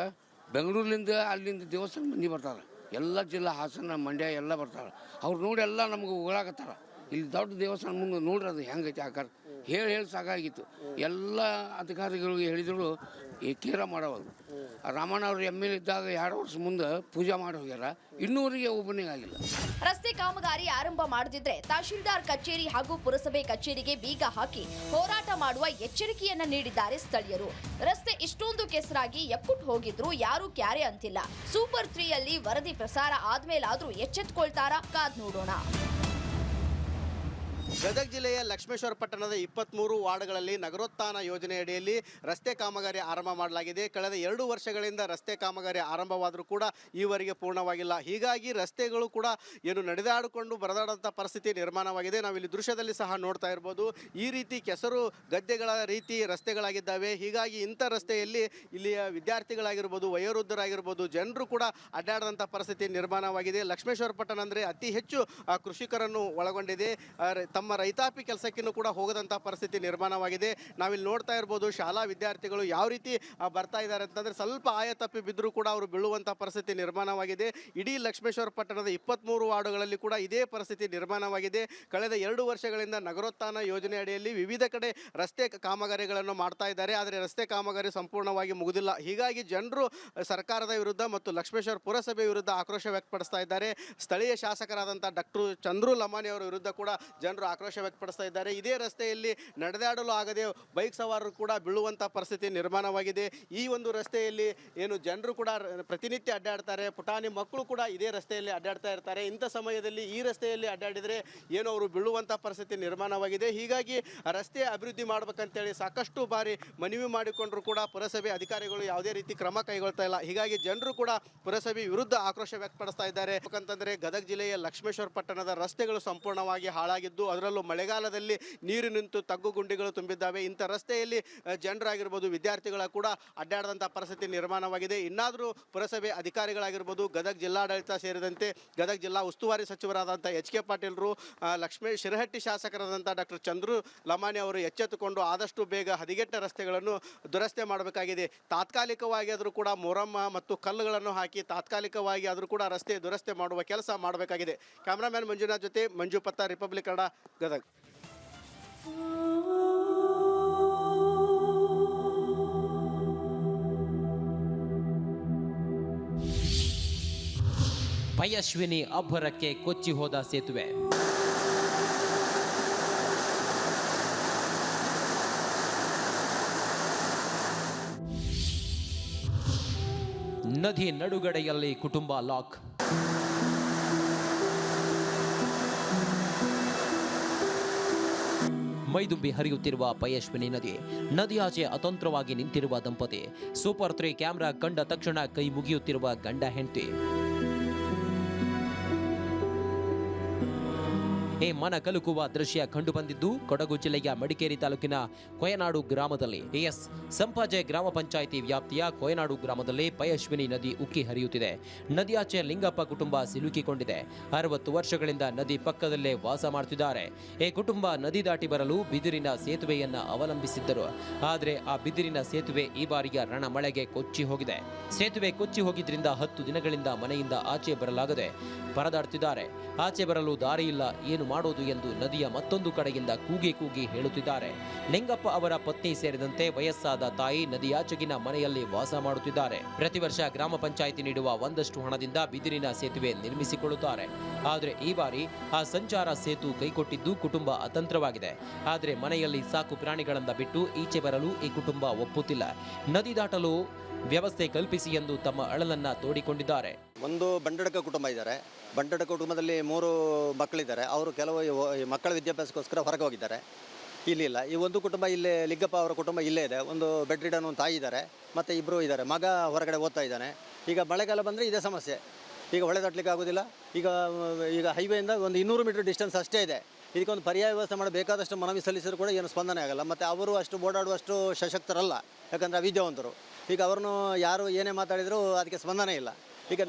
Speaker 17: ಬೆಂಗಳೂರಿನಿಂದ ಅಲ್ಲಿಂದ ದೇವಸ್ಥಾನ ಮಂದಿ ಬರ್ತಾರೆ. ಎಲ್ಲ ಜಿಲ್ಲಾ, ಹಾಸನ, ಮಂಡ್ಯ ಎಲ್ಲ ಬರ್ತಾರೆ. ಅವ್ರು ನೋಡಿ ಎಲ್ಲ ನಮ್ಗೆ ಹೋಗಾಕತ್ತಾರ. ಇಲ್ಲಿ ದೊಡ್ಡ ದೇವಸ್ಥಾನ ಮುಂದೆ ನೋಡ್ರಿ ಅದು ಹೆಂಗೈತಿ ಆಕಾರ. ಹೇಳಿ ಸಾಕಾಗಿತ್ತು. ಎಲ್ಲ ಅಧಿಕಾರಿಗಳಿಗೆ ಹೇಳಿದ್ರು ಕೇರ ಮಾಡೋದು. ರಾಮಣ್ಣ ಅವರು MLA ಇದ್ದಾಗ 2 ವರ್ಷ ಮುಂದೆ ಪೂಜೆ ಮಾಡಿ ಹೋಗ್ಯಾರ, ಇನ್ನೂವರೆಗೆ ಓಪನಿಂಗ್ ಆಗಿಲ್ಲ.
Speaker 14: ರಸ್ತೆ ಕಾಮಗಾರಿ ಆರಂಭ ಮಾಡದಿದ್ರೆ ತಹಶೀಲ್ದಾರ್ ಕಚೇರಿ ಹಾಗೂ ಪುರಸಭೆ ಕಚೇರಿಗೆ ಬೀಗ ಹಾಕಿ ಹೋರಾಟ ಮಾಡುವ ಎಚ್ಚರಿಕೆಯನ್ನ ನೀಡಿದ್ದಾರೆ ಸ್ಥಳೀಯರು. ರಸ್ತೆ ಇಷ್ಟೊಂದು ಕೆಸರಾಗಿ ಎಕ್ಕುಟ್ಟು ಹೋಗಿದ್ರು ಯಾರು ಕ್ಯಾರೆ ಅಂತಿಲ್ಲ. ಸೂಪರ್ 3ಯಲ್ಲಿ ವರದಿ ಪ್ರಸಾರ ಆದ್ಮೇಲಾದ್ರೂ ಎಚ್ಚೆತ್ಕೊಳ್ತಾರಾ? ಕಾದ್ ನೋಡೋಣ.
Speaker 18: ಗದಗ ಜಿಲ್ಲೆಯ ಲಕ್ಷ್ಮೇಶ್ವರ ಪಟ್ಟಣದ 23 ವಾರ್ಡ್ಗಳಲ್ಲಿ ನಗರೋತ್ಥಾನ ಯೋಜನೆಯಡಿಯಲ್ಲಿ ರಸ್ತೆ ಕಾಮಗಾರಿ ಆರಂಭ ಮಾಡಲಾಗಿದೆ. ಕಳೆದ 2 ವರ್ಷಗಳಿಂದ ರಸ್ತೆ ಕಾಮಗಾರಿ ಆರಂಭವಾದರೂ ಕೂಡ ಈವರೆಗೆ ಪೂರ್ಣವಾಗಿಲ್ಲ. ಹೀಗಾಗಿ ರಸ್ತೆಗಳು ಕೂಡ ಏನು ನಡೆದಾಡಿಕೊಂಡು ಬರದಾಡುವಂಥ ಪರಿಸ್ಥಿತಿ ನಿರ್ಮಾಣವಾಗಿದೆ. ನಾವಿಲ್ಲಿ ದೃಶ್ಯದಲ್ಲಿ ಸಹ ನೋಡ್ತಾ ಇರ್ಬೋದು. ಈ ರೀತಿ ಕೆಸರು ಗದ್ದೆಗಳ ರೀತಿ ರಸ್ತೆಗಳಾಗಿದ್ದಾವೆ. ಹೀಗಾಗಿ ಇಂಥ ರಸ್ತೆಯಲ್ಲಿ ಇಲ್ಲಿಯ ವಿದ್ಯಾರ್ಥಿಗಳಾಗಿರ್ಬೋದು, ವಯೋವೃದ್ಧರಾಗಿರ್ಬೋದು, ಜನರು ಕೂಡ ಅಡ್ಡಾಡದಂಥ ಪರಿಸ್ಥಿತಿ ನಿರ್ಮಾಣವಾಗಿದೆ. ಲಕ್ಷ್ಮೇಶ್ವರ ಪಟ್ಟಣ ಅಂದರೆ ಅತಿ ಹೆಚ್ಚು ಕೃಷಿಕರನ್ನು ಒಳಗೊಂಡಿದೆ. ತಮ್ಮ ರೈತಾಪಿ ಕೆಲಸಕ್ಕೂ ಕೂಡ ಹೋಗದಂಥ ಪರಿಸ್ಥಿತಿ ನಿರ್ಮಾಣವಾಗಿದೆ. ನಾವಿಲ್ಲಿ ನೋಡ್ತಾ ಇರ್ಬೋದು ಶಾಲಾ ವಿದ್ಯಾರ್ಥಿಗಳು ಯಾವ ರೀತಿ ಬರ್ತಾ ಇದ್ದಾರೆ ಅಂತಂದರೆ ಸ್ವಲ್ಪ ಆಯತಪ್ಪಿ ಬಿದ್ದರೂ ಕೂಡ ಅವರು ಬೀಳುವಂಥ ಪರಿಸ್ಥಿತಿ ನಿರ್ಮಾಣವಾಗಿದೆ. ಇಡೀ ಲಕ್ಷ್ಮೇಶ್ವರ ಪಟ್ಟಣದ 23 ವಾರ್ಡುಗಳಲ್ಲಿ ಕೂಡ ಇದೇ ಪರಿಸ್ಥಿತಿ ನಿರ್ಮಾಣವಾಗಿದೆ. ಕಳೆದ 2 ವರ್ಷಗಳಿಂದ ನಗರೋತ್ಥಾನ ಯೋಜನೆ ಅಡಿಯಲ್ಲಿ ವಿವಿಧ ಕಡೆ ರಸ್ತೆ ಕಾಮಗಾರಿಗಳನ್ನು ಮಾಡ್ತಾ ಇದ್ದಾರೆ. ಆದರೆ ರಸ್ತೆ ಕಾಮಗಾರಿ ಸಂಪೂರ್ಣವಾಗಿ ಮುಗಿದಿಲ್ಲ. ಹೀಗಾಗಿ ಜನರು ಸರ್ಕಾರದ ವಿರುದ್ಧ ಮತ್ತು ಲಕ್ಷ್ಮೇಶ್ವರ ಪುರಸಭೆ ವಿರುದ್ಧ ಆಕ್ರೋಶ ವ್ಯಕ್ತಪಡಿಸ್ತಾ ಇದ್ದಾರೆ. ಸ್ಥಳೀಯ ಶಾಸಕರಾದಂಥ ಡಾಕ್ಟರ್ ಚಂದ್ರು ಲಮಾನಿ ಅವರ ವಿರುದ್ಧ ಕೂಡ ಜನರು ಆಕ್ರೋಶ ವ್ಯಕ್ತಪಡಿಸ್ತಾ ಇದ್ದಾರೆ. ಇದೇ ರಸ್ತೆಯಲ್ಲಿ ನಡೆದಾಡಲು ಆಗದೆ ಬೈಕ್ ಸವಾರರು ಕೂಡ ಬೀಳುವಂಥ ಪರಿಸ್ಥಿತಿ ನಿರ್ಮಾಣವಾಗಿದೆ. ಈ ಒಂದು ರಸ್ತೆಯಲ್ಲಿ ಏನು ಜನರು ಕೂಡ ಪ್ರತಿನಿತ್ಯ ಅಡ್ಡಾಡ್ತಾರೆ. ಪುಟಾಣಿ ಮಕ್ಕಳು ಕೂಡ ಇದೇ ರಸ್ತೆಯಲ್ಲಿ ಅಡ್ಡಾಡ್ತಾ ಇರ್ತಾರೆ. ಇಂಥ ಸಮಯದಲ್ಲಿ ಈ ರಸ್ತೆಯಲ್ಲಿ ಅಡ್ಡಾಡಿದರೆ ಏನು ಅವರು ಬೀಳುವಂಥ ಪರಿಸ್ಥಿತಿ ನಿರ್ಮಾಣವಾಗಿದೆ. ಹೀಗಾಗಿ ರಸ್ತೆ ಅಭಿವೃದ್ಧಿ ಮಾಡಬೇಕಂತೇಳಿ ಸಾಕಷ್ಟು ಬಾರಿ ಮನವಿ ಮಾಡಿಕೊಂಡ್ರು ಕೂಡ ಪುರಸಭೆ ಅಧಿಕಾರಿಗಳು ಯಾವುದೇ ರೀತಿ ಕ್ರಮ ಕೈಗೊಳ್ತಾ ಇಲ್ಲ. ಹೀಗಾಗಿ ಜನರು ಕೂಡ ಪುರಸಭೆ ವಿರುದ್ಧ ಆಕ್ರೋಶ ವ್ಯಕ್ತಪಡಿಸ್ತಾ ಇದ್ದಾರೆ. ಯಾಕಂತಂದರೆ ಗದಗ ಜಿಲ್ಲೆಯ ಲಕ್ಷ್ಮೇಶ್ವರ ಪಟ್ಟಣದ ರಸ್ತೆಗಳು ಸಂಪೂರ್ಣವಾಗಿ ಹಾಳಾಗಿದ್ದು, ಅದರಲ್ಲೂ ಮಳೆಗಾಲದಲ್ಲಿ ನೀರು ನಿಂತು ತಗ್ಗು ಗುಂಡಿಗಳು ತುಂಬಿದ್ದಾವೆ. ಇಂಥ ರಸ್ತೆಯಲ್ಲಿ ಜನರಾಗಿರ್ಬೋದು, ವಿದ್ಯಾರ್ಥಿಗಳ ಕೂಡ ಅಡ್ಡಾಡದಂಥ ಪರಿಸ್ಥಿತಿ ನಿರ್ಮಾಣವಾಗಿದೆ. ಇನ್ನಾದರೂ ಪುರಸಭೆ ಅಧಿಕಾರಿಗಳಾಗಿರ್ಬೋದು, ಗದಗ ಜಿಲ್ಲಾಡಳಿತ ಸೇರಿದಂತೆ ಗದಗ ಜಿಲ್ಲಾ ಉಸ್ತುವಾರಿ ಸಚಿವರಾದಂಥ ಎಚ್ ಕೆ ಪಾಟೀಲರು, ಶಿರಹಟ್ಟಿ ಶಾಸಕರಾದಂಥ ಡಾಕ್ಟರ್ ಚಂದ್ರು ಲಮಾನಿ ಅವರು ಎಚ್ಚೆತ್ತುಕೊಂಡು ಆದಷ್ಟು ಬೇಗ ಹದಿಗೆಟ್ಟ ರಸ್ತೆಗಳನ್ನು ದುರಸ್ತಿ ಮಾಡಬೇಕಾಗಿದೆ. ತಾತ್ಕಾಲಿಕವಾಗಿ ಆದರೂ ಕೂಡ ಮೊರಮ್ಮ ಮತ್ತು ಕಲ್ಲುಗಳನ್ನು ಹಾಕಿ ತಾತ್ಕಾಲಿಕವಾಗಿ ಆದರೂ ಕೂಡ ರಸ್ತೆ ದುರಸ್ತಿ ಮಾಡುವ ಕೆಲಸ ಮಾಡಬೇಕಾಗಿದೆ. ಕ್ಯಾಮ್ರಾಮ್ಯಾನ್ ಮಂಜುನಾಥ್ ಜೊತೆ ಮಂಜು ಪತ್ತ, ರಿಪಬ್ಲಿಕ್ ಕನ್ನಡ, ಗದಗ.
Speaker 19: ಪಯಸ್ವಿನಿ ಅಬ್ಬರಕ್ಕೆ ಕೊಚ್ಚಿ ಹೋದ ಸೇತುವೆ. ನದಿ ನಡುಗಡೆಯಲ್ಲಿ ಕುಟುಂಬ ಲಾಕ್. ಮೈದುಂಬಿ ಹರಿಯುತ್ತಿರುವ ಪಯಸ್ವಿನಿ ನದಿಯಾಚೆ ಅತಂತ್ರವಾಗಿ ನಿಂತಿರುವ ದಂಪತಿ. ಸೂಪರ್ 3 ಕ್ಯಾಮೆರಾ ಕಂಡ ತಕ್ಷಣ ಕೈ ಮುಗಿಯುತ್ತಿರುವ ಗಂಡ ಹೆಂಡತಿ. ಮನ ಕಲುಕುವ ದೃಶ್ಯ ಕಂಡುಬಂದಿದ್ದು ಕೊಡಗು ಜಿಲ್ಲೆಯ ಮಡಿಕೇರಿ ತಾಲೂಕಿನ ಕೊಯನಾಡು ಗ್ರಾಮದಲ್ಲಿ. ಸಂಪಾಜೆ ಗ್ರಾಮ ಪಂಚಾಯಿತಿ ವ್ಯಾಪ್ತಿಯ ಕೊಯನಾಡು ಗ್ರಾಮದಲ್ಲಿ ಪಯಸ್ವಿನಿ ನದಿ ಉಕ್ಕಿ ಹರಿಯುತ್ತಿದೆ. ನದಿಯಾಚೆ ಲಿಂಗಪ್ಪ ಕುಟುಂಬ ಸಿಲುಕಿಕೊಂಡಿದೆ. 60 ವರ್ಷಗಳಿಂದ ನದಿ ಪಕ್ಕದಲ್ಲೇ ವಾಸ ಮಾಡುತ್ತಿದ್ದಾರೆ. ಈ ಕುಟುಂಬ ನದಿ ದಾಟಿ ಬರಲು ಬಿದಿರಿನ ಸೇತುವೆಯನ್ನ ಅವಲಂಬಿಸಿದ್ದರು. ಆದರೆ ಆ ಬಿದಿರಿನ ಸೇತುವೆ ಈ ಬಾರಿಯ ರಣಮಳೆಗೆ ಕೊಚ್ಚಿ ಹೋಗಿದೆ. ಸೇತುವೆ ಕೊಚ್ಚಿ ಹೋಗಿದ್ರಿಂದ 10 ದಿನಗಳಿಂದ ಮನೆಯಿಂದ ಆಚೆ ಬರಲಾಗದೆ ಪರದಾಡ್ತಿದ್ದಾರೆ. ಆಚೆ ಬರಲು ದಾರಿ ಇಲ್ಲ, ಏನು ಮಾಡೋದು ಎಂದು ನದಿಯ ಮತ್ತೊಂದು ಕಡೆಯಿಂದ ಕೂಗಿ ಹೇಳುತ್ತಿದ್ದಾರೆ. ಲಿಂಗಪ್ಪ ಅವರ ಪತ್ನಿ ಸೇರಿದಂತೆ ವಯಸ್ಸಾದ ತಾಯಿ ನದಿಯಾಚೆಗಿನ ಮನೆಯಲ್ಲಿ ವಾಸ ಮಾಡುತ್ತಿದ್ದಾರೆ. ಪ್ರತಿ ವರ್ಷ ಗ್ರಾಮ ಪಂಚಾಯಿತಿ ನೀಡುವ ಒಂದಷ್ಟು ಹಣದಿಂದ ಬಿದಿರಿನ ಸೇತುವೆ ನಿರ್ಮಿಸಿಕೊಳ್ಳುತ್ತಾರೆ. ಆದರೆ ಈ ಬಾರಿ ಆ ಸಂಚಾರ ಸೇತು ಕೈಕೊಟ್ಟಿದ್ದು ಕುಟುಂಬ ಅತಂತ್ರವಾಗಿದೆ. ಆದರೆ ಮನೆಯಲ್ಲಿ ಸಾಕು ಪ್ರಾಣಿಗಳಿಂದ ಬಿಟ್ಟು ಈಚೆ ಬರಲು ಈ ಕುಟುಂಬ ಒಪ್ಪುತ್ತಿಲ್ಲ. ನದಿ ದಾಟಲು ವ್ಯವಸ್ಥೆ ಕಲ್ಪಿಸಿ ಎಂದು ತಮ್ಮ ಅಳಲನ್ನ ತೋಡಿಕೊಂಡಿದ್ದಾರೆ.
Speaker 20: ಒಂದು ಬಂಡಡಕ ಕುಟುಂಬ ಇದ್ದಾರೆ. ಬಂಡಡಕ ಕುಟುಂಬದಲ್ಲಿ 3 ಮಕ್ಕಳಿದ್ದಾರೆ. ಅವರು ಕೆಲವು ಮಕ್ಕಳ ವಿದ್ಯಾಭ್ಯಾಸಕ್ಕೋಸ್ಕರ ಹೊರಗೆ ಹೋಗಿದ್ದಾರೆ, ಇಲ್ಲಿಲ್ಲ. ಈ ಒಂದು ಕುಟುಂಬ ಇಲ್ಲೇ ಲಿಗ್ಗಪ್ಪ ಅವರ ಕುಟುಂಬ ಇಲ್ಲೇ ಇದೆ. ಒಂದು ಬೆಡ್ ರಿಡನ್ ಒಂದು ತಾಯಿ ಇದ್ದಾರೆ, ಮತ್ತು 2 ಇದ್ದಾರೆ. ಮಗ ಹೊರಗಡೆ ಓದ್ತಾ ಇದ್ದಾನೆ. ಈಗ ಮಳೆಗಾಲ ಬಂದರೆ ಇದೇ ಸಮಸ್ಯೆ. ಈಗ ಹೊಳೆ ದಾಟಲಿಕ್ಕೆ ಆಗೋದಿಲ್ಲ. ಈಗ ಹೈವೇಯಿಂದ ಒಂದು 200 ಮೀಟರ್ ಡಿಸ್ಟೆನ್ಸ್ ಅಷ್ಟೇ ಇದೆ. ಇದಕ್ಕೊಂದು ಪರ್ಯಾಯ ವ್ಯವಸ್ಥೆ ಮಾಡಬೇಕಾದಷ್ಟು ಮನವಿ ಸಲ್ಲಿಸಿದ್ರು ಕೂಡ ಏನು ಸ್ಪಂದನೆ ಆಗಲ್ಲ. ಮತ್ತು ಅವರು ಅಷ್ಟು ಓಡಾಡುವಷ್ಟು ಸಶಕ್ತರಲ್ಲ, ಯಾಕಂದರೆ ಅವಿದ್ಯಾವಂತರು. ಈಗ ಅವ್ರನ್ನು ಯಾರು ಏನೇ ಮಾತಾಡಿದರೂ ಅದಕ್ಕೆ ಸ್ಪಂದನೆ ಇಲ್ಲ. ಈಗ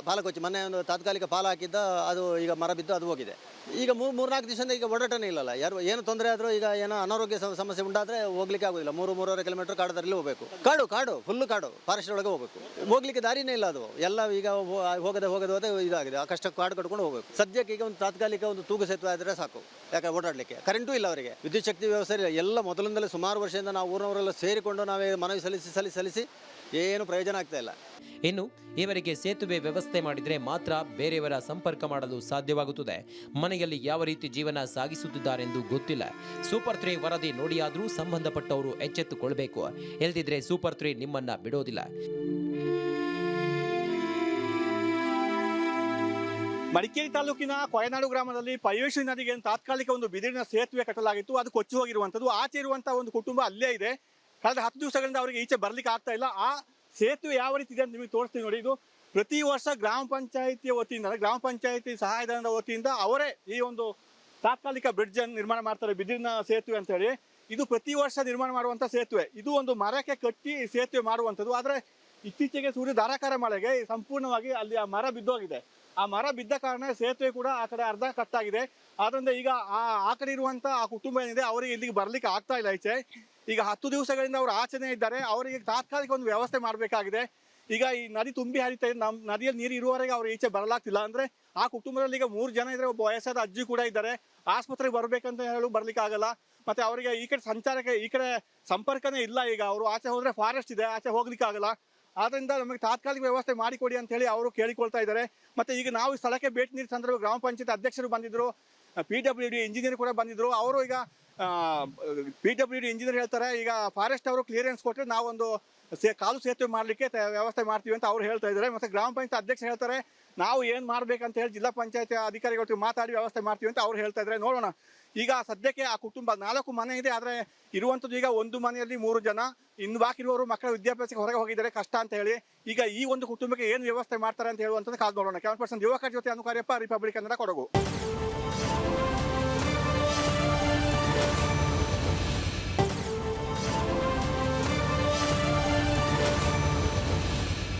Speaker 20: ಪಾಲ ಕೊಚ್ಚಿ ಮೊನ್ನೆ ಒಂದು ತಾತ್ಕಾಲಿಕ ಪಾಲ ಹಾಕಿದ್ದ, ಅದು ಈಗ ಮರ ಬಿದ್ದು ಅದು ಹೋಗಿದೆ. ಈಗ 3-4 ದಿವಸದಿಂದ ಈಗ ಓಡಾಟನೇ ಇಲ್ಲಲ್ಲ. ಯಾರು ಏನು ತೊಂದರೆ ಆದರೂ ಈಗ ಏನೋ ಅನಾರೋಗ್ಯ ಸಮಸ್ಯೆ ಉಂಟಾದರೆ ಹೋಗ್ಲಿಕ್ಕೆ ಆಗೋದಿಲ್ಲ. 3-3.5 ಕಿಲೋಮೀಟರ್ ಕಾಡದಲ್ಲಿ ಹೋಗಬೇಕು. ಕಾಡು ಫುಲ್ಲು ಕಾಡು, ಫಾರೆಸ್ಟ್ ಒಳಗೆ ಹೋಗಬೇಕು. ಹೋಗ್ಲಿಕ್ಕೆ ದಾರಿನೇ ಇಲ್ಲ. ಅದು ಎಲ್ಲ ಈಗ ಹೋಗದೆ ಇದಾಗಿದೆ. ಆ ಕಷ್ಟ ಕಾಡು ಕಟ್ಕೊಂಡು ಹೋಗಬೇಕು. ಸದ್ಯಕ್ಕೆ ಈಗ ಒಂದು ತಾತ್ಕಾಲಿಕ ಒಂದು ತೂಗು ಸೇತುವೆ ಆದರೆ ಸಾಕು, ಯಾಕೆ ಓಡಾಡಲಿಕ್ಕೆ. ಕರೆಂಟೂ ಇಲ್ಲ ಅವರಿಗೆ, ವಿದ್ಯುತ್ ಶಕ್ತಿ ವ್ಯವಸ್ಥೆ ಇಲ್ಲ. ಎಲ್ಲ ಮೊದಲಿಂದಲೇ ಸುಮಾರು ವರ್ಷದಿಂದ ನಾವು ಊರಿನವರೆಲ್ಲ ಸೇರಿಕೊಂಡು ನಾವೇ ಮನವಿ ಸಲ್ಲಿಸಿ ಏನು ಪ್ರಯೋಜನ ಆಗ್ತಾ ಇಲ್ಲ.
Speaker 19: ಇನ್ನು ಇವರಿಗೆ ಸೇತುವೆ ವ್ಯವಸ್ಥೆ ಮಾಡಿದರೆ ಮಾತ್ರ ಬೇರೆಯವರ ಸಂಪರ್ಕ ಮಾಡಲು ಸಾಧ್ಯವಾಗುತ್ತದೆ. ಮನೆಯಲ್ಲಿ ಯಾವ ರೀತಿ ಜೀವನ ಸಾಗಿಸುತ್ತಿದ್ದಾರೆಂದು ಗೊತ್ತಿಲ್ಲ. ಸೂಪರ್ 3 ವರದಿ ನೋಡಿಯಾದರೂ ಸಂಬಂಧಪಟ್ಟವರು ಎಚ್ಚೆತ್ತುಕೊಳ್ಬೇಕು. ಇಲ್ಲದಿದ್ರೆ ಸೂಪರ್ 3 ನಿಮ್ಮನ್ನ ಬಿಡೋದಿಲ್ಲ.
Speaker 21: ಮಡಿಕೇರಿ ತಾಲೂಕಿನ ಕೊಯನಾಡು ಗ್ರಾಮದಲ್ಲಿ ಪೈವೇಶ್ವರಿ ನದಿಗೆ ತಾತ್ಕಾಲಿಕ ಒಂದು ಬಿದಿರಿನ ಸೇತುವೆ ಕಟ್ಟಲಾಗಿತ್ತು, ಅದು ಕೊಚ್ಚಿ ಹೋಗಿರುವಂಥದ್ದು. ಆಚೆ ಇರುವಂತಹ ಒಂದು ಕುಟುಂಬ ಅಲ್ಲೇ ಇದೆ. ಕಳೆದ 10 ದಿವಸಗಳಿಂದ ಅವರಿಗೆ ಈಚೆ ಬರ್ಲಿಕ್ಕೆ ಆಗ್ತಾ ಇಲ್ಲ. ಆ ಸೇತುವೆ ಯಾವ ರೀತಿ ಇದೆ ಅಂತ ನಿಮಗೆ ತೋರಿಸ್ತೀವಿ ನೋಡಿ. ಇದು ಪ್ರತಿ ವರ್ಷ ಗ್ರಾಮ ಪಂಚಾಯಿತಿಯ ವತಿಯಿಂದ, ಗ್ರಾಮ ಪಂಚಾಯಿತಿ ಸಹಾಯಧನದ ವತಿಯಿಂದ ಅವರೇ ಈ ಒಂದು ತಾತ್ಕಾಲಿಕ ಬ್ರಿಡ್ಜ್ ಅನ್ನು ನಿರ್ಮಾಣ ಮಾಡ್ತಾರೆ, ಬಿದಿರಿನ ಸೇತುವೆ ಅಂತ ಹೇಳಿ. ಇದು ಪ್ರತಿ ವರ್ಷ ನಿರ್ಮಾಣ ಮಾಡುವಂಥ ಸೇತುವೆ. ಇದು ಒಂದು ಮರಕ್ಕೆ ಕಟ್ಟಿ ಸೇತುವೆ ಮಾಡುವಂಥದ್ದು. ಆದರೆ ಇತ್ತೀಚೆಗೆ ಸೂರ್ಯ ಧಾರಾಕಾರ ಮಳೆಗೆ ಸಂಪೂರ್ಣವಾಗಿ ಅಲ್ಲಿ ಆ ಮರ ಬಿದ್ದೋಗಿದೆ. ಆ ಮರ ಬಿದ್ದ ಕಾರಣ ಸೇತುವೆ ಕೂಡ ಆ ಕಡೆ ಅರ್ಧ ಕಟ್ಟಾಗಿದೆ. ಆದ್ರಿಂದ ಈಗ ಆ ಕಡೆ ಇರುವಂಥ ಆ ಕುಟುಂಬ ಏನಿದೆ ಅವರಿಗೆ ಇಲ್ಲಿಗೆ ಬರ್ಲಿಕ್ಕೆ ಆಗ್ತಾ ಇಲ್ಲ ಈಚೆ. ಈಗ 10 ದಿವಸಗಳಿಂದ ಅವರು ಆಚೆನೇ ಇದ್ದಾರೆ. ಅವರಿಗೆ ತಾತ್ಕಾಲಿಕ ಒಂದು ವ್ಯವಸ್ಥೆ ಮಾಡಬೇಕಾಗಿದೆ. ಈಗ ಈ ನದಿ ತುಂಬಿ ಹರಿತಾ ಇದೆ, ನಮ್ಮ ನದಿಯಲ್ಲಿ ನೀರು ಇರುವವರೆಗೆ ಅವ್ರು ಈಚೆ ಬರಲಾಗ್ತಿಲ್ಲ. ಅಂದರೆ ಆ ಕುಟುಂಬದಲ್ಲಿ ಈಗ 3 ಜನ ಇದ್ದಾರೆ, ಒಬ್ಬ ವಯಸ್ಸಾದ ಅಜ್ಜಿ ಕೂಡ ಇದ್ದಾರೆ. ಆಸ್ಪತ್ರೆಗೆ ಬರಬೇಕಂತ ಹೇಳಿ ಬರ್ಲಿಕ್ಕೆ ಆಗಲ್ಲ. ಮತ್ತು ಅವರಿಗೆ ಈ ಕಡೆ ಸಂಚಾರಕ್ಕೆ ಈ ಕಡೆ ಸಂಪರ್ಕನೇ ಇಲ್ಲ. ಈಗ ಅವರು ಆಚೆ ಹೋದರೆ ಫಾರೆಸ್ಟ್ ಇದೆ, ಆಚೆ ಹೋಗ್ಲಿಕ್ಕೆ ಆಗಲ್ಲ. ಆದ್ದರಿಂದ ನಮಗೆ ತಾತ್ಕಾಲಿಕ ವ್ಯವಸ್ಥೆ ಮಾಡಿಕೊಡಿ ಅಂತ ಹೇಳಿ ಅವರು ಕೇಳಿಕೊಳ್ತಾ ಇದ್ದಾರೆ. ಮತ್ತು ಈಗ ನಾವು ಸ್ಥಳಕ್ಕೆ ಭೇಟಿ ನೀಡಿದ ಸಂದರ್ಭ ಗ್ರಾಮ ಪಂಚಾಯತ್ ಅಧ್ಯಕ್ಷರು ಬಂದಿದ್ದರು, PWD ಇಂಜಿನಿಯರ್ ಕೂಡ ಬಂದಿದ್ದರು. ಅವರು ಈಗ PWD ಇಂಜಿನಿಯರ್ ಹೇಳ್ತಾರೆ, ಈಗ ಫಾರೆಸ್ಟ್ ಅವರು ಕ್ಲಿಯರೆನ್ಸ್ ಕೊಟ್ಟರೆ ನಾವೊಂದು ಕಾಲು ಸೇತುವೆ ಮಾಡಲಿಕ್ಕೆ ವ್ಯವಸ್ಥೆ ಮಾಡ್ತೀವಿ ಅಂತ ಅವ್ರು ಹೇಳ್ತಾ ಇದ್ದಾರೆ. ಮತ್ತು ಗ್ರಾಮ ಪಂಚಾಯತ್ ಅಧ್ಯಕ್ಷರು ಹೇಳ್ತಾರೆ, ನಾವು ಏನು ಮಾಡ್ಬೇಕಂತ ಹೇಳಿ ಜಿಲ್ಲಾ ಪಂಚಾಯತ್ ಅಧಿಕಾರಿಗಳು ಮಾತಾಡಿ ವ್ಯವಸ್ಥೆ ಮಾಡ್ತೀವಿ ಅಂತ ಅವ್ರು ಹೇಳ್ತಾ ಇದ್ದಾರೆ. ನೋಡೋಣ. ಈಗ ಸದ್ಯಕ್ಕೆ ಆ ಕುಟುಂಬ 4 ಮನೆ ಇದೆ. ಆದರೆ ಇರುವಂಥದ್ದು ಈಗ 1 ಮನೆಯಲ್ಲಿ 3 ಜನ, ಇನ್ನು ಬಾಕಿ ಇರುವವರು ಮಕ್ಕಳ ವಿದ್ಯಾಭ್ಯಾಸಕ್ಕೆ ಹೊರಗೆ ಹೋಗಿದ್ದಾರೆ, ಕಷ್ಟ ಅಂತ ಹೇಳಿ. ಈಗ ಈ ಒಂದು ಕುಟುಂಬಕ್ಕೆ ಏನು ವ್ಯವಸ್ಥೆ ಮಾಡ್ತಾರೆ ಅಂತ ಹೇಳುವಂಥದ್ದು ಕಾದು ನೋಡೋಣ. ಕ್ಯಾಮರಾ ಪರ್ಸನ್ ದಿವಾಕರ್ ಜೊತೆ ಅನುಕಾರ್ಯಪ್ಪ, ರಿಪಬ್ಲಿಕ್ ಕನ್ನಡ, ಕೊಡಗು.